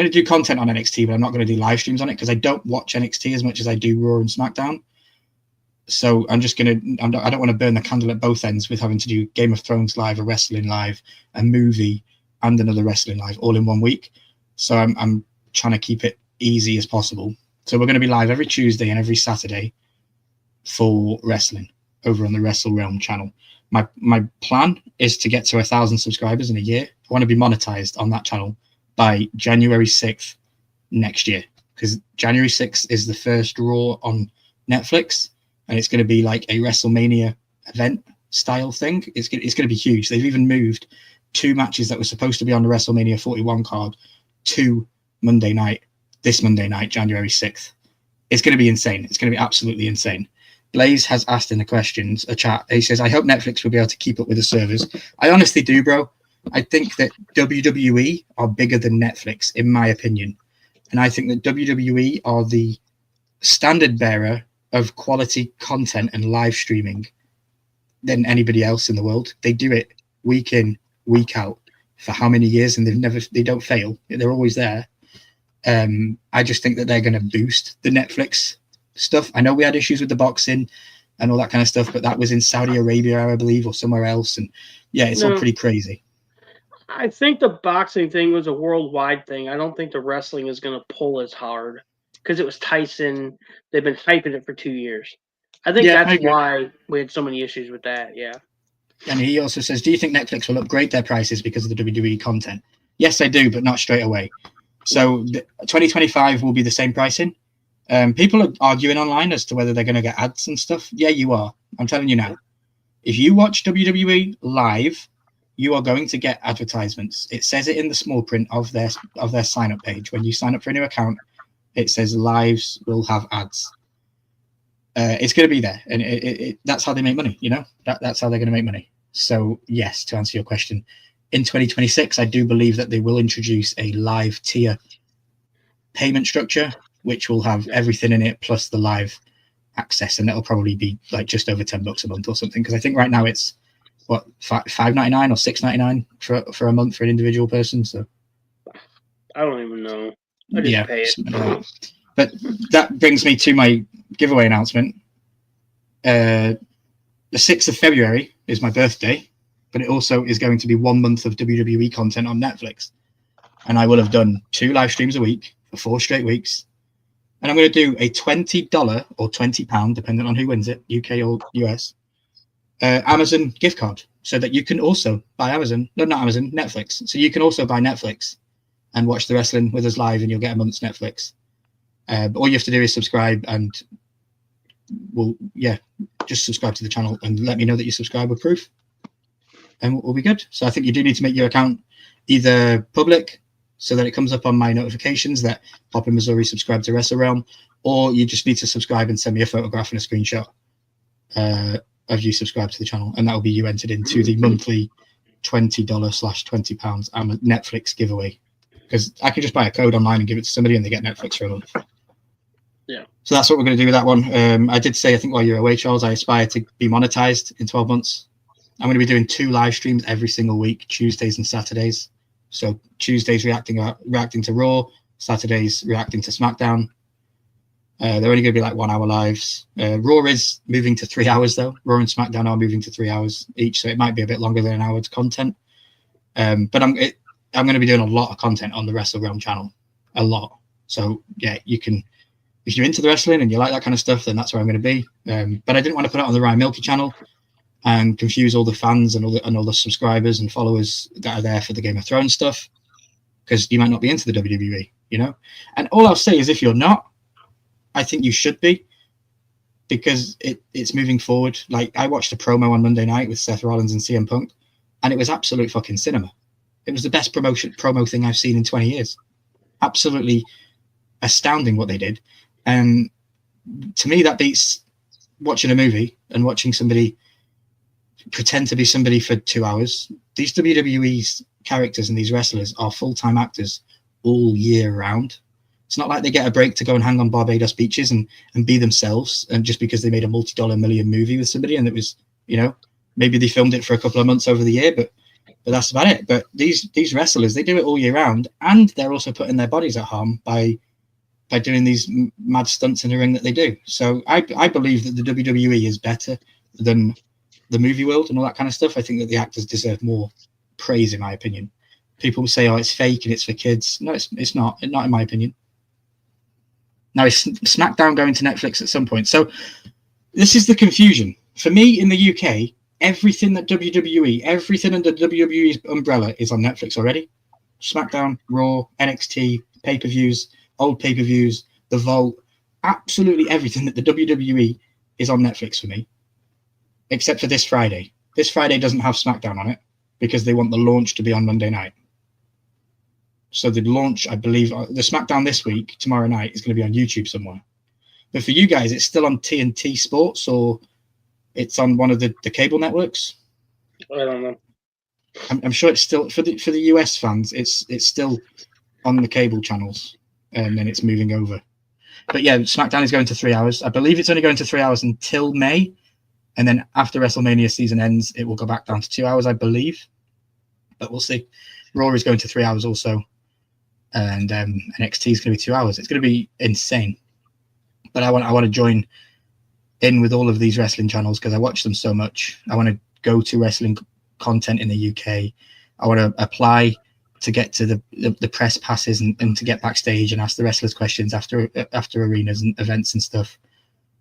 do content on NXT, but I'm not going to do live streams on it because I don't watch NXT as much as I do Raw and SmackDown. So I don't want to burn the candle at both ends with having to do Game of Thrones live, a wrestling live, a movie, and another wrestling live all in 1 week. So I'm trying to keep it easy as possible. So we're going to be live every Tuesday and every Saturday for wrestling over on the Wrestle Realm channel. My plan is to get to 1,000 subscribers in a year. I want to be monetized on that channel by January 6th next year, because January 6th is the first Raw on Netflix, and it's going to be like a WrestleMania event style thing. It's going to be huge. They've even moved 2 matches that were supposed to be on the WrestleMania 41 card to this Monday night, January 6th. It's going to be insane. It's going to be absolutely insane. Blaze has asked in the questions, a chat, he says, I hope Netflix will be able to keep up with the servers. I honestly do, bro. I think that WWE are bigger than Netflix, in my opinion. And I think that WWE are the standard bearer of quality content and live streaming than anybody else in the world. They do it week in, week out for how many years, and they don't fail. They're always there. I just think that they're going to boost the Netflix stuff. I know we had issues with the boxing and all that kind of stuff, but that was in Saudi Arabia, I believe, or somewhere else. And yeah, it's all pretty crazy. I think the boxing thing was a worldwide thing. I don't think the wrestling is going to pull as hard because it was Tyson. They've been hyping it for 2 years. I think that's why we had so many issues with that. Yeah. And he also says, do you think Netflix will upgrade their prices because of the WWE content? Yes, I do, but not straight away. So 2025 will be the same pricing. People are arguing online as to whether they're going to get ads and stuff. Yeah, you are. I'm telling you now. If you watch WWE live, you are going to get advertisements. It says it in the small print of their sign up page. When you sign up for a new account, it says lives will have ads. It's going to be there, and that's how they make money. You know, that's how they're going to make money. So yes, to answer your question, in 2026, I do believe that they will introduce a live tier payment structure, which will have everything in it plus the live access, and it'll probably be like just over $10 a month or something. Because I think right now it's what $5.99 or $6.99 for a month for an individual person. So I don't even know. I just pay it. But that brings me to my giveaway announcement. The 6th of February is my birthday, but it also is going to be 1 month of WWE content on Netflix. And I will have done 2 live streams a week for 4 straight weeks. And I'm going to do a $20 or £20, depending on who wins it, UK or US, Amazon gift card, so that you can also buy Netflix. So you can also buy Netflix and watch the wrestling with us live, and you'll get a month's Netflix. But all you have to do is subscribe, and just subscribe to the channel and let me know that you subscribe with proof, and we'll be good. So I think you do need to make your account either public so that it comes up on my notifications that Papa Missouri subscribed to Wrestle Realm, or you just need to subscribe and send me a photograph and a screenshot of you subscribe to the channel, and that will be you entered into the monthly $20/£20 Netflix giveaway. Because I can just buy a code online and give it to somebody, and they get Netflix for a month. Yeah. So that's what we're going to do with that one. I did say, I think while you're away, Charles, I aspire to be monetized in 12 months. I'm going to be doing 2 live streams every single week, Tuesdays and Saturdays. So Tuesdays reacting to Raw, Saturdays reacting to SmackDown. They're only going to be like 1 hour lives. Raw is moving to 3 hours though. Raw and SmackDown are moving to 3 hours each, so it might be a bit longer than an hour's content. But I'm going to be doing a lot of content on the Wrestle Realm channel, a lot. So yeah, you can, if you're into the wrestling and you like that kind of stuff, then that's where I'm going to be. But I didn't want to put it on the Ryan Milky channel and confuse all the fans and all the subscribers and followers that are there for the Game of Thrones stuff, because you might not be into the WWE, you know. And all I'll say is, if you're not, I think you should be, because it's moving forward. Like, I watched a promo on Monday night with Seth Rollins and CM Punk, and it was absolute fucking cinema. It was the best promo thing I've seen in 20 years. absolutely astounding what they did. And to me, that beats watching a movie and watching somebody pretend to be somebody for 2 hours. These WWE's characters and these wrestlers are full-time actors all year round. It's not like they get a break to go and hang on Barbados beaches and be themselves, and just because they made a multi-dollar million movie with somebody and it was, you know, maybe they filmed it for a couple of months over the year, but that's about it. But these wrestlers, they do it all year round, and they're also putting their bodies at harm by doing these mad stunts in the ring that they do. So I believe that the WWE is better than the movie world and all that kind of stuff. I think that the actors deserve more praise, in my opinion. People say, "Oh, it's fake and it's for kids." No, it's not in my opinion. Now, is SmackDown going to Netflix at some point? So this is the confusion. For me, in the UK, everything that WWE, everything under WWE's umbrella is on Netflix already. SmackDown, Raw, NXT, pay-per-views, old pay-per-views, The Vault, absolutely everything that the WWE is on Netflix for me, except for this Friday. This Friday doesn't have SmackDown on it because they want the launch to be on Monday night. So the launch, I believe, the SmackDown this week, tomorrow night, is going to be on YouTube somewhere. But for you guys, it's still on TNT Sports, or it's on one of the cable networks? I don't know. I'm sure it's still, for the US fans, it's still on the cable channels, and then it's moving over. But yeah, SmackDown is going to 3 hours. I believe it's only going to 3 hours until May, and then after WrestleMania season ends, it will go back down to 2 hours, I believe. But we'll see. Raw is going to 3 hours also, and NXT is going to be 2 hours. It's going to be insane. But I want to join in with all of these wrestling channels because I watch them so much. I want to go to wrestling content in the UK. I want to apply to get to the press passes and to get backstage and ask the wrestlers questions after arenas and events and stuff.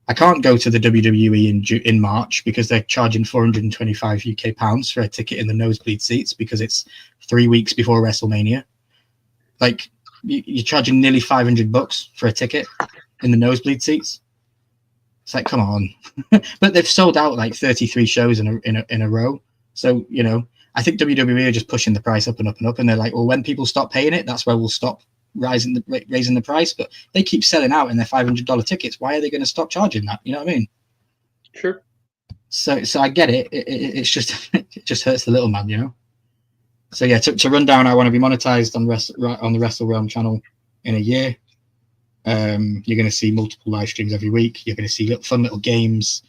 I can't go to the WWE in March because they're charging 425 UK pounds for a ticket in the nosebleed seats because it's 3 weeks before WrestleMania. Like, you're charging nearly $500 for a ticket in the nosebleed seats. It's like, come on. But they've sold out like 33 shows in a row. So, you know, I think WWE are just pushing the price up and up and up. And they're like, well, when people stop paying it, that's where we'll stop raising the price. But they keep selling out in their $500 tickets. Why are they going to stop charging that? You know what I mean? Sure. So I get it. It's just, it just hurts the little man, you know? So yeah, to run down, I want to be monetized on the Wrestle Realm channel in a year. You're going to see multiple live streams every week. You're going to see fun little games,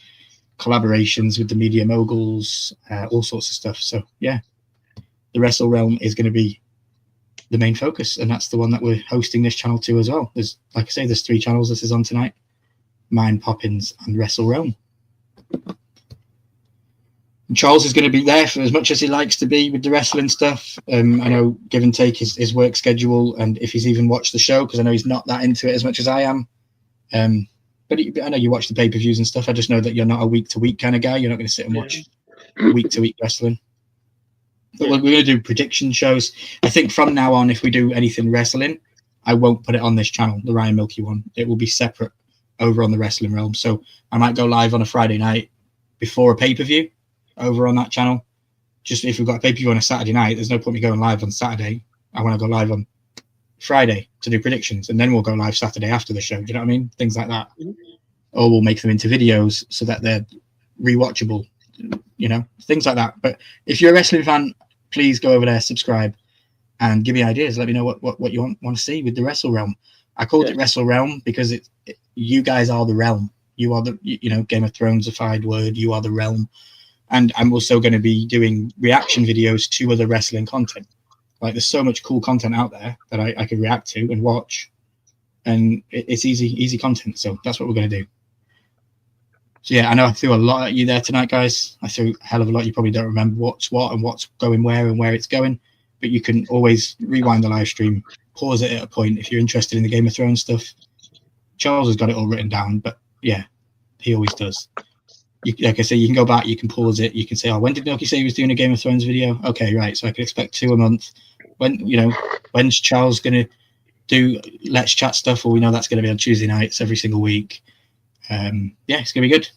collaborations with the media moguls, all sorts of stuff. So yeah, the Wrestle Realm is going to be the main focus, and that's the one that we're hosting this channel to as well. There's, like I say, there's 3 channels this is on tonight: mine, Poppins, and Wrestle Realm. And Charles is going to be there for as much as he likes to be with the wrestling stuff. I know, give and take his work schedule, and if he's even watched the show, because I know he's not that into it as much as I am. But I know you watch the pay-per-views and stuff. I just know that you're not a week-to-week kind of guy. You're not going to sit and watch week-to-week wrestling. But we're going to do prediction shows. I think from now on, if we do anything wrestling, I won't put it on this channel, the Ryan Milky one. It will be separate over on the Wrestling Realm. So I might go live on a Friday night before a pay-per-view over on that channel. Just if we've got a pay-per-view on a Saturday night, there's no point me going live on Saturday. I want to go live on Friday to do predictions, and then we'll go live Saturday after the show. Do you know what I mean? Things like that. Or we'll make them into videos so that they're rewatchable, you know, things like that. But if you're a wrestling fan, please go over there, subscribe, and give me ideas. Let me know what you want to see with the Wrestle Realm. I called it Wrestle Realm because you guys are the realm. You are the, you know, Game of Thrones-ified word. You are the realm. And I'm also going to be doing reaction videos to other wrestling content. Like, there's so much cool content out there that I could react to and watch. And it's easy content. So that's what we're going to do. So yeah, I know I threw a lot at you there tonight, guys. I threw a hell of a lot. You probably don't remember what's what and what's going where and where it's going. But you can always rewind the live stream, pause it at a point if you're interested in the Game of Thrones stuff. Charles has got it all written down, but yeah, he always does. Like I say, you can go back, you can pause it, you can say, oh, when did Milky say he was doing a Game of Thrones video? Okay, right, so I can expect 2 a month. When's Charles going to do Let's Chat stuff? Well, we know that's going to be on Tuesday nights every single week. Yeah, it's going to be good.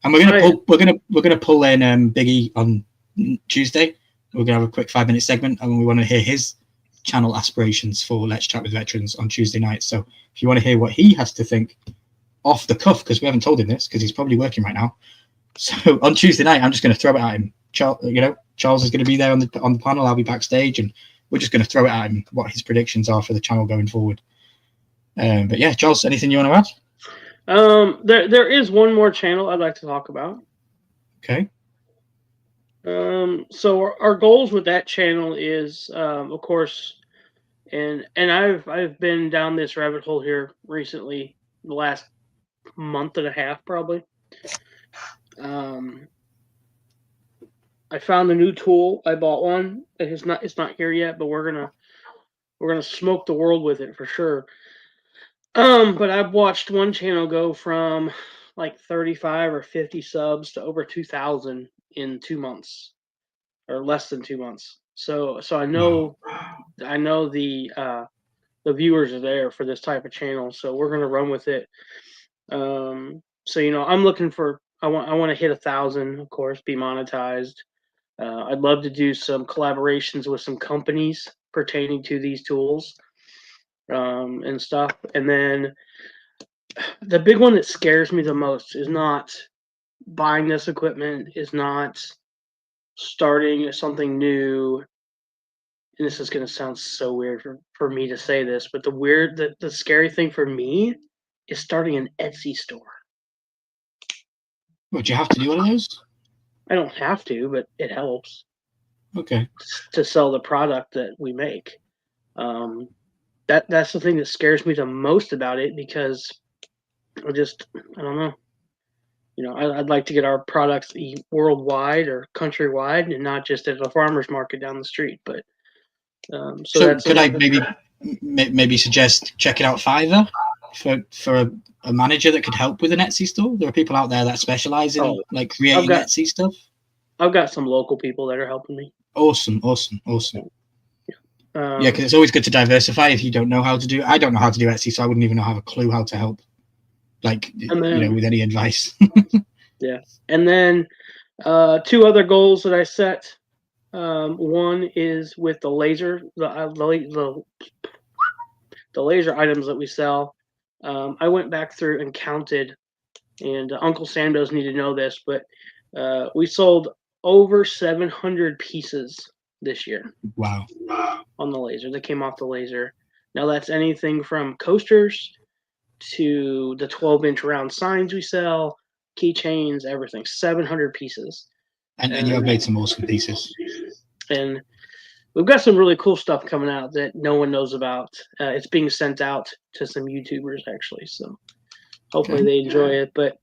And we're gonna pull in Biggie on Tuesday. We're gonna have a quick 5-minute segment, and we want to hear his channel Aspirations for Let's Chat with Veterans on Tuesday night. So if you want to hear what he has to think off the cuff, because we haven't told him this, because he's probably working right now. So on Tuesday night, I'm just going to throw it at him. Charles is going to be there on the panel. I'll be backstage, and we're just going to throw it at him what his predictions are for the channel going forward. But yeah, Charles, anything you want to add? There is one more channel I'd like to talk about. Okay. So our goals with that channel is, of course, and I've been down this rabbit hole here recently, the last month and a half probably. I found a new tool. I bought one. It's not here yet, but we're gonna smoke the world with it for sure. But I've watched one channel go from like 35 or 50 subs to over 2,000 in 2 months, or less than 2 months. So I know the viewers are there for this type of channel. So we're gonna run with it. So I'm looking for. I want to hit 1,000, of course, be monetized. I'd love to do some collaborations with some companies pertaining to these tools and stuff. And then the big one that scares me the most is not buying this equipment, is not starting something new. And this is going to sound so weird for me to say this, but the scary thing for me is starting an Etsy store. Would you have to do one of those? I don't have to, but it helps. Okay. To sell the product that we make. That's the thing that scares me the most about it, because I don't know. I'd like to get our products worldwide or countrywide, and not just at a farmer's market down the street. But so could I maybe suggest checking out Fiverr for a manager that could help with an Etsy store? There are people out there that specialize in like creating Etsy stuff. I've got some local people that are helping me. Awesome. Yeah, because it's always good to diversify. If you don't know how to do, I don't know how to do Etsy, so I wouldn't even have a clue how to help. Like, with any advice. Yeah, and then 2 other goals that I set. One is with the laser, the laser items that we sell. I went back through and counted, and Uncle Sam doesn't need to know this, but we sold over 700 pieces this year. Wow. On the laser that came off the laser. Now that's anything from coasters to the 12-inch round signs we sell, keychains, everything. 700 pieces. And you have made some awesome pieces. And we've got some really cool stuff coming out that no one knows about. It's being sent out to some YouTubers, actually. So hopefully they enjoy it. But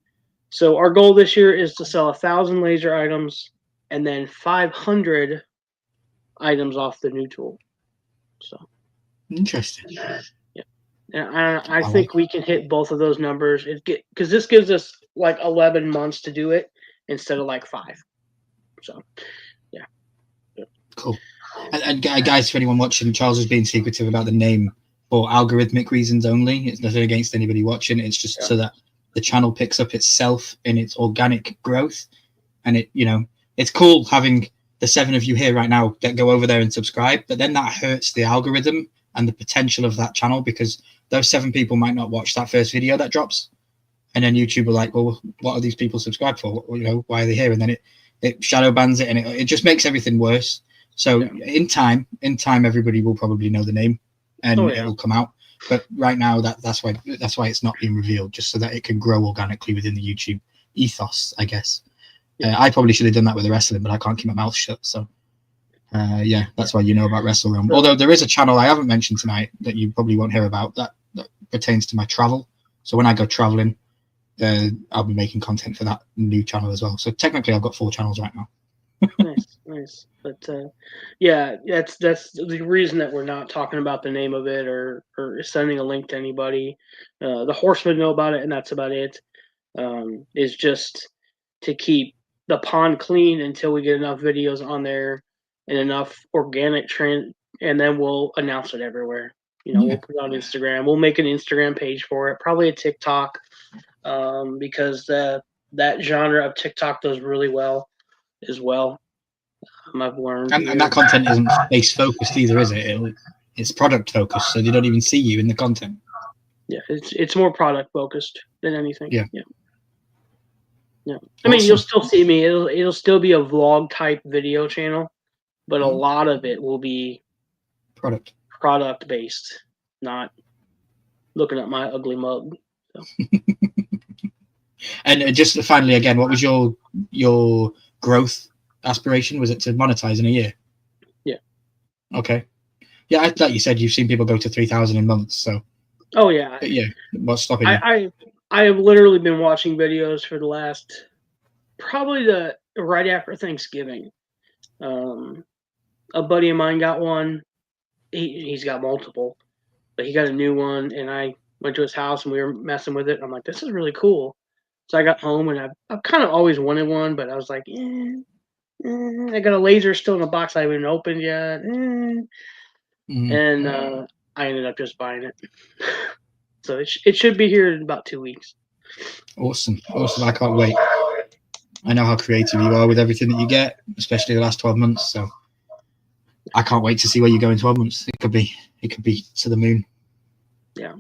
so our goal this year is to sell 1,000 laser items and then 500 items off the new tool. So interesting. Yeah, and I think we can hit both of those numbers. Because this gives us like 11 months to do it instead of like 5. So, yeah. Cool. And guys, for anyone watching, Charles is being secretive about the name for algorithmic reasons only. It's nothing against anybody watching. It's just so that the channel picks up itself in its organic growth. And it's cool having the 7 of you here right now that go over there and subscribe, but then that hurts the algorithm and the potential of that channel, because those 7 people might not watch that first video that drops, and then YouTube are like, well, what are these people subscribed for? Why are they here? And then it shadow bans it, and it just makes everything worse. So in time, everybody will probably know the name, and it will come out. But right now, that's why it's not being revealed, just so that it can grow organically within the YouTube ethos, I guess. I probably should have done that with the wrestling, but I can't keep my mouth shut. So, that's why you know about Wrestle Realm. Although there is a channel I haven't mentioned tonight that you probably won't hear about that pertains to my travel. So when I go traveling, I'll be making content for that new channel as well. So technically, I've got 4 channels right now. Nice. But that's the reason that we're not talking about the name of it or sending a link to anybody. The Horsemen know about it, and that's about it. Is just to keep the pond clean until we get enough videos on there and enough organic trend, and then we'll announce it everywhere. We'll put it on Instagram. We'll make an Instagram page for it, probably a TikTok, because that genre of TikTok does really well as well. I've learned, and that content isn't space focused either, is it? it's product focused, so they don't even see you in the content. Yeah, it's more product focused than anything. Yeah. I mean, Awesome. you'll still see me. It'll still be a vlog type video channel, but a Mhm. lot of it will be Product based, not looking at my ugly mug. So. And just finally, again, what was your growth aspiration? Was it to monetize in a year? Yeah. Okay. Yeah, like you said, you've seen people go to 3,000 in months. So. Oh yeah. But yeah. What's stopping you? I have literally been watching videos for the last probably right after Thanksgiving. A buddy of mine got one. He's got multiple, but he got a new one, and I went to his house and we were messing with it. I'm like, this is really cool. So I got home and I've kind of always wanted one, but I was like, I got a laser still in a box I haven't opened yet, and I ended up just buying it. So it should be here in about 2 weeks. Awesome. I can't wait. I know how creative you are with everything that you get, especially the last 12 months. So I can't wait to see where you go in 12 months. It could be to the moon. Yeah.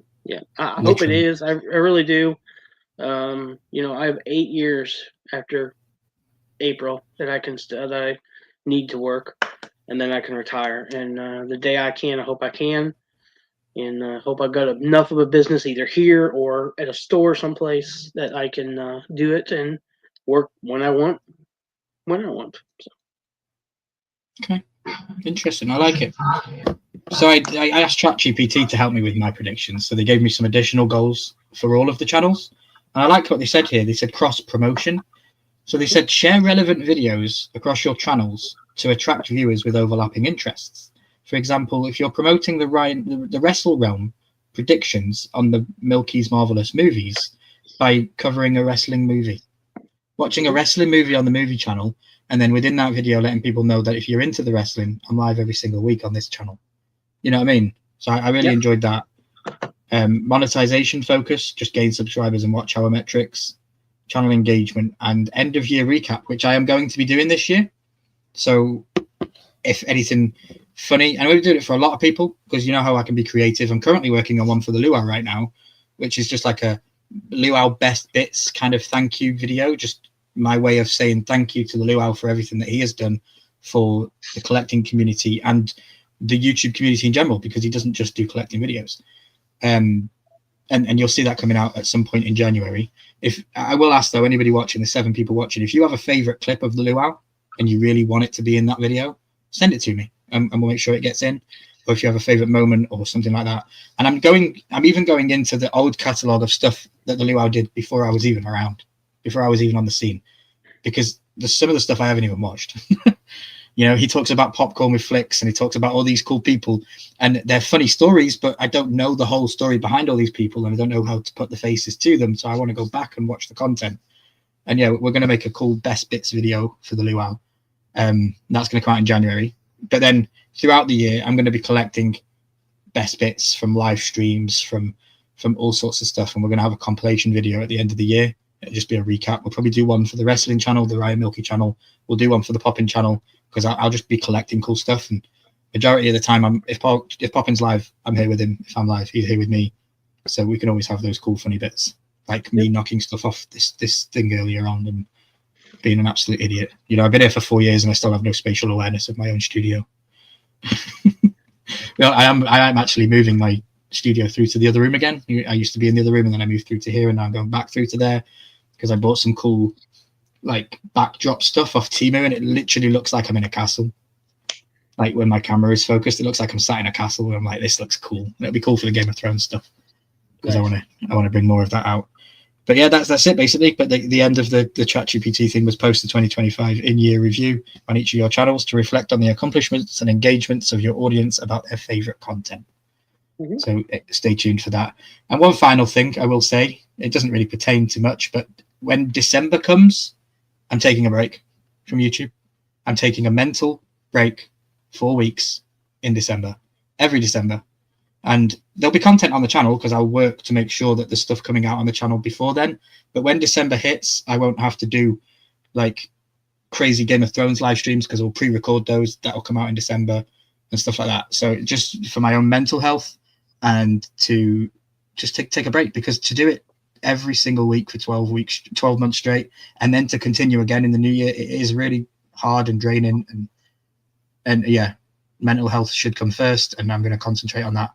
I hope it is. I really do. I have 8 years after April that I need to work, and then I can retire. And the day I can, I hope I can, and hope I've got enough of a business either here or at a store someplace that I can do it and work when I want. So. Okay, interesting. I like it. So I asked ChatGPT to help me with my predictions. So they gave me some additional goals for all of the channels. And I like what they said here. They said cross promotion. So they said share relevant videos across your channels to attract viewers with overlapping interests. For example, if you're promoting the Wrestle Realm predictions on the Milky's Marvelous Movies by covering a wrestling movie, watching a wrestling movie on the movie channel, and then within that video letting people know that if you're into the wrestling, I'm live every single week on this channel. You know what I mean? So I really enjoyed that. Monetization focus, just gain subscribers and watch hour metrics, channel engagement, and end of year recap, which I am going to be doing this year. So if anything funny, and we've done it for a lot of people because you know how I can be creative. I'm currently working on one for the Luau right now, which is just like a Luau best bits kind of thank you video, just my way of saying thank you to the Luau for everything that he has done for the collecting community and the YouTube community in general, because he doesn't just do collecting videos. And you'll see that coming out at some point in January. If I will ask though, anybody watching, the 7 people watching, if you have a favorite clip of the Luau and you really want it to be in that video, send it to me and we'll make sure it gets in. Or if you have a favorite moment or something like that. And I'm even going into the old catalog of stuff that the Luau did before I was even around, before I was even on the scene, because there's some of the stuff I haven't even watched. You know, he talks about Popcorn with Flicks and he talks about all these cool people and they're funny stories, but I don't know the whole story behind all these people and I don't know how to put the faces to them. So I want to go back and watch the content. And yeah, we're going to make a cool best bits video for the Luau. That's going to come out in January. But then throughout the year, I'm going to be collecting best bits from live streams, from all sorts of stuff. And we're going to have a compilation video at the end of the year. It'll just be a recap. We'll probably do one for the wrestling channel, the Ryan Milky channel. We'll do one for the Poppin channel, because I'll just be collecting cool stuff. And majority of the time, if Poppin's live, I'm here with him. If I'm live, he's here with me. So we can always have those cool, funny bits, like me knocking stuff off this thing earlier on and being an absolute idiot. You know, I've been here for 4 years and I still have no spatial awareness of my own studio. Well, I am actually moving my studio through to the other room again. I used to be in the other room and then I moved through to here and now I'm going back through to there because I bought some cool like backdrop stuff off Temu and it literally looks like I'm in a castle. Like when my camera is focused, it looks like I'm sat in a castle and I'm like, this looks cool. And it'll be cool for the Game of Thrones stuff because I want to bring more of that out. But yeah, that's it basically. But the end of the ChatGPT thing was post the 2025 in-year review on each of your channels to reflect on the accomplishments and engagements of your audience about their favorite content. So stay tuned for that. And one final thing I will say, it doesn't really pertain to much, but when December comes, I'm taking a break from YouTube. I'm taking a mental break 4 weeks in December, every December. And there'll be content on the channel because I'll work to make sure that there's stuff coming out on the channel before then. But when December hits, I won't have to do like crazy Game of Thrones live streams because we'll pre-record those. That'll come out in December. and stuff like that. So just for my own mental health and to just take a break, because to do it every single week for 12 months straight, and then to continue again in the new year, it is really hard and draining. And yeah, mental health should come first, and I'm going to concentrate on that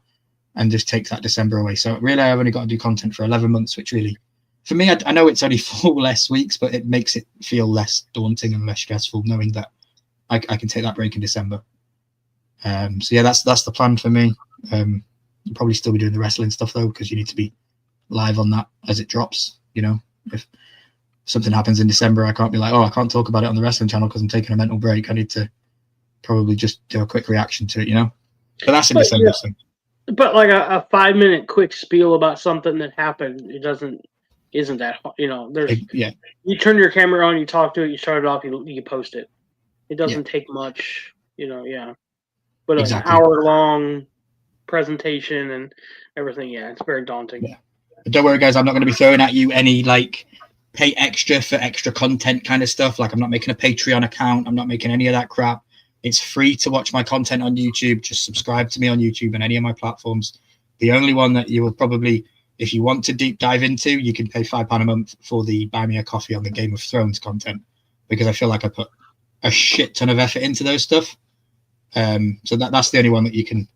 and just take that December away. So really, I've only got to do content for 11 months, which really, for me, I know it's only 4 less weeks, but it makes it feel less daunting and less stressful knowing that I can take that break in December. So yeah, that's the plan for me. I'll probably still be doing the wrestling stuff though, because you need to be live on that as it drops. You know, if something happens in December, I can't be like, oh, I can't talk about it on the wrestling channel because I'm taking a mental break. I need to probably just do a quick reaction to it, you know. But that's in December. Yeah. But like a 5-minute quick spiel about something that happened, isn't that, you know, you turn your camera on, you talk to it, you start it off, you post it. It doesn't take much, you know. Yeah. But exactly. An hour-long presentation and everything, yeah, it's very daunting. Yeah. But don't worry, guys, I'm not going to be throwing at you any like pay extra for extra content kind of stuff. Like, I'm not making a Patreon account. I'm not making any of that crap. It's free to watch my content on YouTube. Just subscribe to me on YouTube and any of my platforms. The only one that you will probably, if you want to deep dive into, you can pay £5 a month for the Buy Me a Coffee on the Game of Thrones content, because I feel like I put a shit ton of effort into those stuff. So that's the only one that you can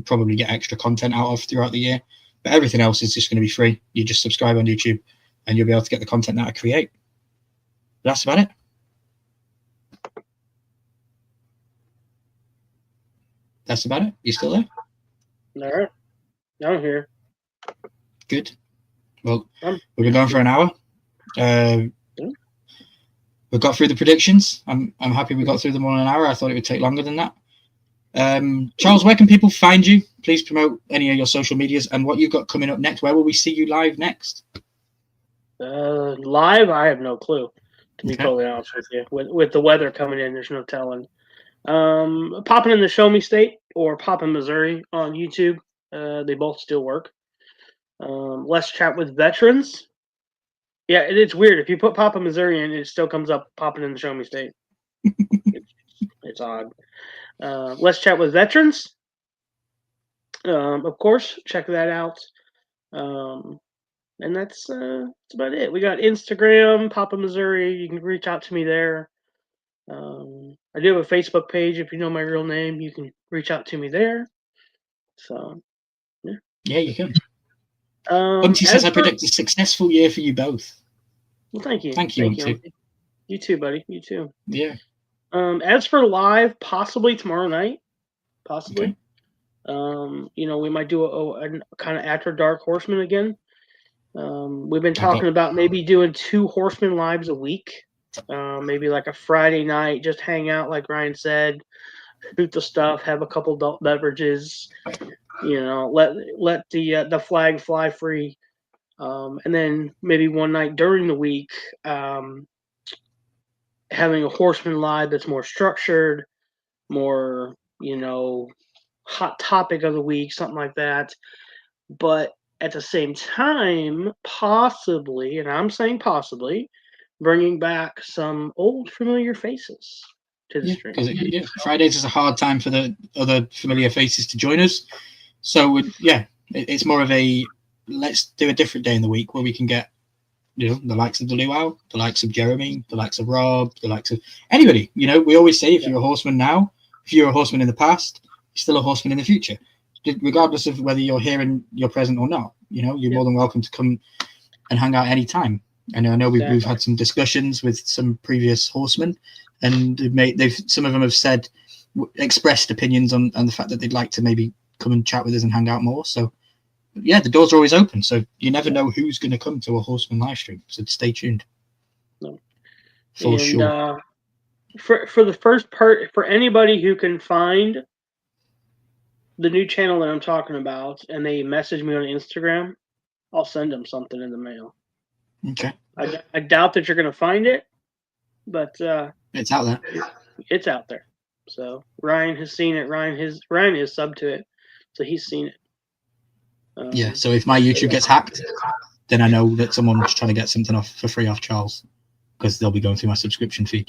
probably get extra content out of throughout the year. But everything else is just going to be free. You just subscribe on YouTube and you'll be able to get the content that I create. But that's about it. That's about it. You still there? All right. I'm here. Good. Well, we've been going for an hour. We got through the predictions. I'm happy we got through them all in an hour. I thought it would take longer than that. Charles, where can people find you? Please promote any of your social medias and what you've got coming up next. Where will we see you live next? Live, I have no clue, to be totally honest with you. With the weather coming in, there's no telling. Popping in the Show Me State or Poppin' Missouri on YouTube. They both still work. Let's Chat with Veterans. Yeah, it's weird. If you put Poppin' Missouri in, it still comes up Poppin' in the Show Me State. It's odd. Let's Chat with Veterans. Of course, check that out. And that's about it. We got Instagram, Poppin' Missouri. You can reach out to me there. I do have a Facebook page. If you know my real name, you can reach out to me there. So, yeah. Yeah, you can. Bunty says, I predict a successful year for you both. Well, thank you. Thank you. You too, buddy. You too. Yeah. As for live, possibly tomorrow night. Possibly. Okay. You know, we might do a kind of after dark Horseman again. We've been talking about maybe doing 2 Horseman lives a week. Maybe like a Friday night, just hang out, like Ryan said, shoot the stuff, have a couple adult beverages, you know, let the flag fly free, and then maybe one night during the week, having a Horseman live that's more structured, more, you know, hot topic of the week, something like that. But at the same time, possibly, and I'm saying possibly, bringing back some old familiar faces to the stream. Because Fridays is a hard time for the other familiar faces to join us. So it's more of a let's do a different day in the week where we can get, you know, the likes of the Luau, the likes of Jeremy, the likes of Rob, the likes of anybody. You know, we always say if you're a Horseman now, if you're a Horseman in the past, you're still a Horseman in the future, regardless of whether you're here and you're present or not. You know, you're more than welcome to come and hang out anytime. And I know we've had some discussions with some previous Horsemen, and some of them have expressed opinions on the fact that they'd like to maybe come and chat with us and hang out more. So yeah, the doors are always open. So you never know who's going to come to a Horseman live stream. So stay tuned. For sure. For the first part, for anybody who can find the new channel that I'm talking about and they message me on Instagram, I'll send them something in the mail. Okay. I doubt that you're going to find it, but it's out there. It's out there. So Ryan has seen it. Ryan is subbed to it, so he's seen it. So if my YouTube gets hacked, then I know that someone's trying to get something off for free off Charles, because they'll be going through my subscription feed.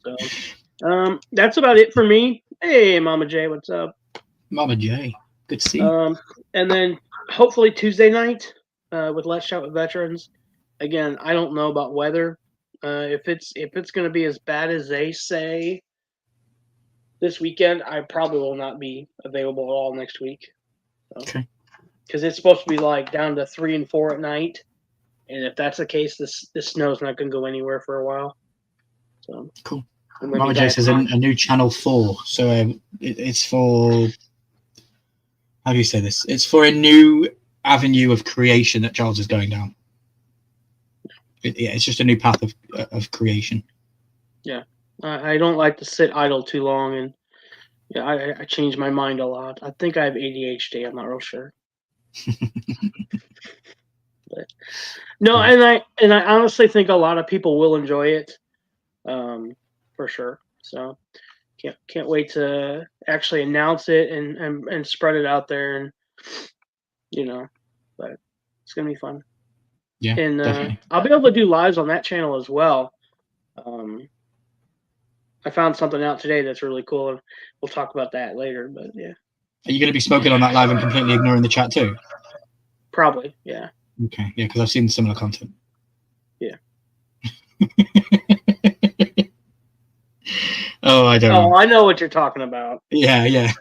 So that's about it for me. Hey, Mama J, what's up? Mama J, good to see you. And then hopefully Tuesday night with Let's Chat with Veterans. Again, I don't know about weather. If it's going to be as bad as they say this weekend, I probably will not be available at all next week. So. Okay. Because it's supposed to be like down to 3 and 4 at night, and if that's the case, this snow's not going to go anywhere for a while. So cool. Mama J says a new channel 4, so it's for, how do you say this? It's for a new avenue of creation that Charles is going down. It's just a new path of creation. Yeah, I don't like to sit idle too long, and yeah, I change my mind a lot. I think I have ADHD. I'm not real sure. But, no, and I honestly think a lot of people will enjoy it, for sure. So can't wait to actually announce it and spread it out there, and but it's gonna be fun. Yeah, and definitely. I'll be able to do lives on that channel as well. I found something out today that's really cool, and we'll talk about that later. But yeah, are you going to be smoking on that live and completely ignoring the chat too? Probably, yeah. Okay, yeah, because I've seen similar content. Yeah. Oh, I don't know. I know what you're talking about. Yeah.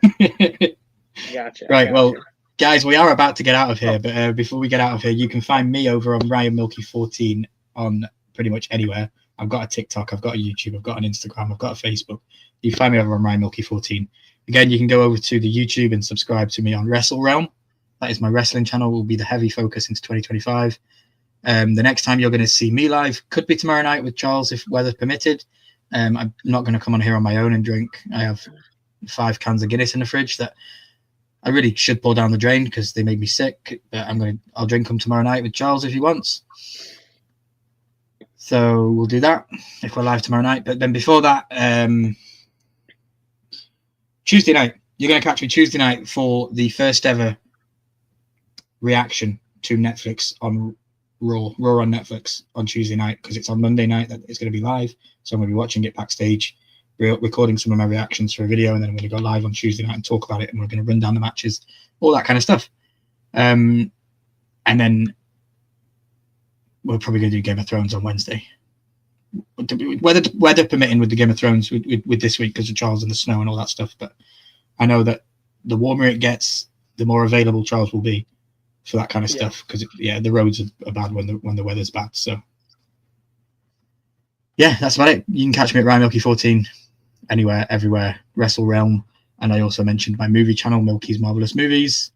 Gotcha. Right, well, guys, we are about to get out of here, but before we get out of here, you can find me over on Ryan Milky 14 on pretty much anywhere. I've got a TikTok, I've got a YouTube, I've got an Instagram, I've got a Facebook. You can find me over on Ryan Milky 14. Again, you can go over to the YouTube and subscribe to me on Wrestle Realm. That is my wrestling channel, will be the heavy focus into 2025. The next time you're going to see me live could be tomorrow night with Charles, if weather permitted. I'm not going to come on here on my own and drink. I have 5 cans of Guinness in the fridge that I really should pour down the drain because they made me sick. But I'll drink them tomorrow night with Charles if he wants. So we'll do that if we're live tomorrow night. But then before that, Tuesday night, you're going to catch me Tuesday night for the first ever reaction to Netflix on Raw on Netflix on Tuesday night, because it's on Monday night that it's going to be live. So I'm going to be watching it backstage, recording some of my reactions for a video, and then I'm going to go live on Tuesday night and talk about it, and we're going to run down the matches, all that kind of stuff. And then we're probably going to do Game of Thrones on Wednesday, weather permitting, with the Game of Thrones with this week because of Charles and the snow and all that stuff. But I know that the warmer it gets, the more available Charles will be for that kind of stuff, because the roads are bad when the weather's bad. So yeah, that's about it. You can catch me at Ryan Milky 14 anywhere, everywhere, Wrestle Realm. And I also mentioned my movie channel, Milky's Marvelous Movies.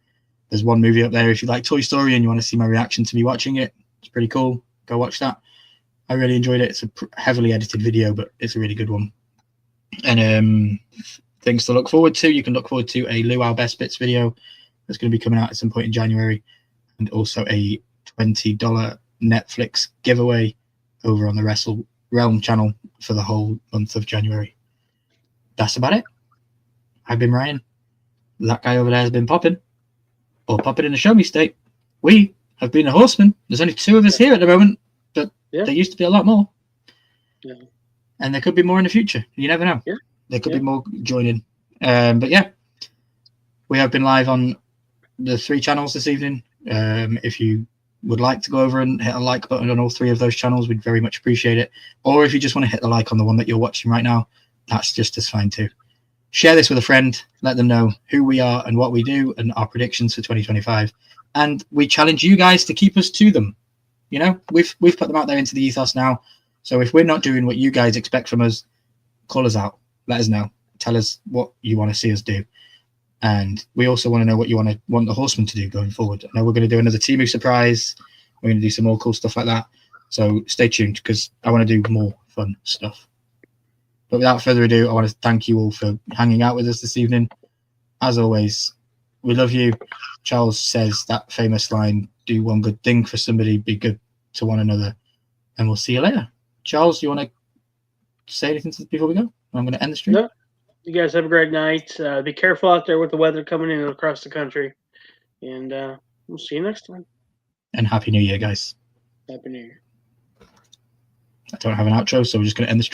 There's one movie up there if you like Toy Story and you want to see my reaction to me watching it. It's pretty cool. Go watch that. I really enjoyed it. It's a heavily edited video, but it's a really good one. And things to look forward to. You can look forward to a Luau Best Bits video that's going to be coming out at some point in January, and also a $20 Netflix giveaway over on the Wrestle Realm channel for the whole month of January. That's about it. I've been Ryan. That guy over there has been Poppin', or Poppin' in the Show Me State. We have been the Horsemen. There's only 2 of us here at the moment, but there used to be a lot more. Yeah. And there could be more in the future. You never know. Yeah. There could be more joining. But yeah, we have been live on the 3 channels this evening. If you would like to go over and hit a like button on all 3 of those channels, we'd very much appreciate it. Or if you just want to hit the like on the one that you're watching right now, that's just as fine too. Share this with a friend. Let them know who we are and what we do and our predictions for 2025. And we challenge you guys to keep us to them. You know, we've put them out there into the ethos now. So if we're not doing what you guys expect from us, call us out. Let us know. Tell us what you want to see us do. And we also want to know what you want the Horsemen to do going forward. I know we're going to do another Timu surprise. We're going to do some more cool stuff like that. So stay tuned, because I want to do more fun stuff. But without further ado, I want to thank you all for hanging out with us this evening. As always, we love you. Charles says that famous line, do one good thing for somebody, be good to one another. And we'll see you later. Charles, you want to say anything before we go? I'm going to end the stream. No. You guys have a great night. Be careful out there with the weather coming in across the country. And we'll see you next time. And Happy New Year, guys. Happy New Year. I don't have an outro, so we're just going to end the stream.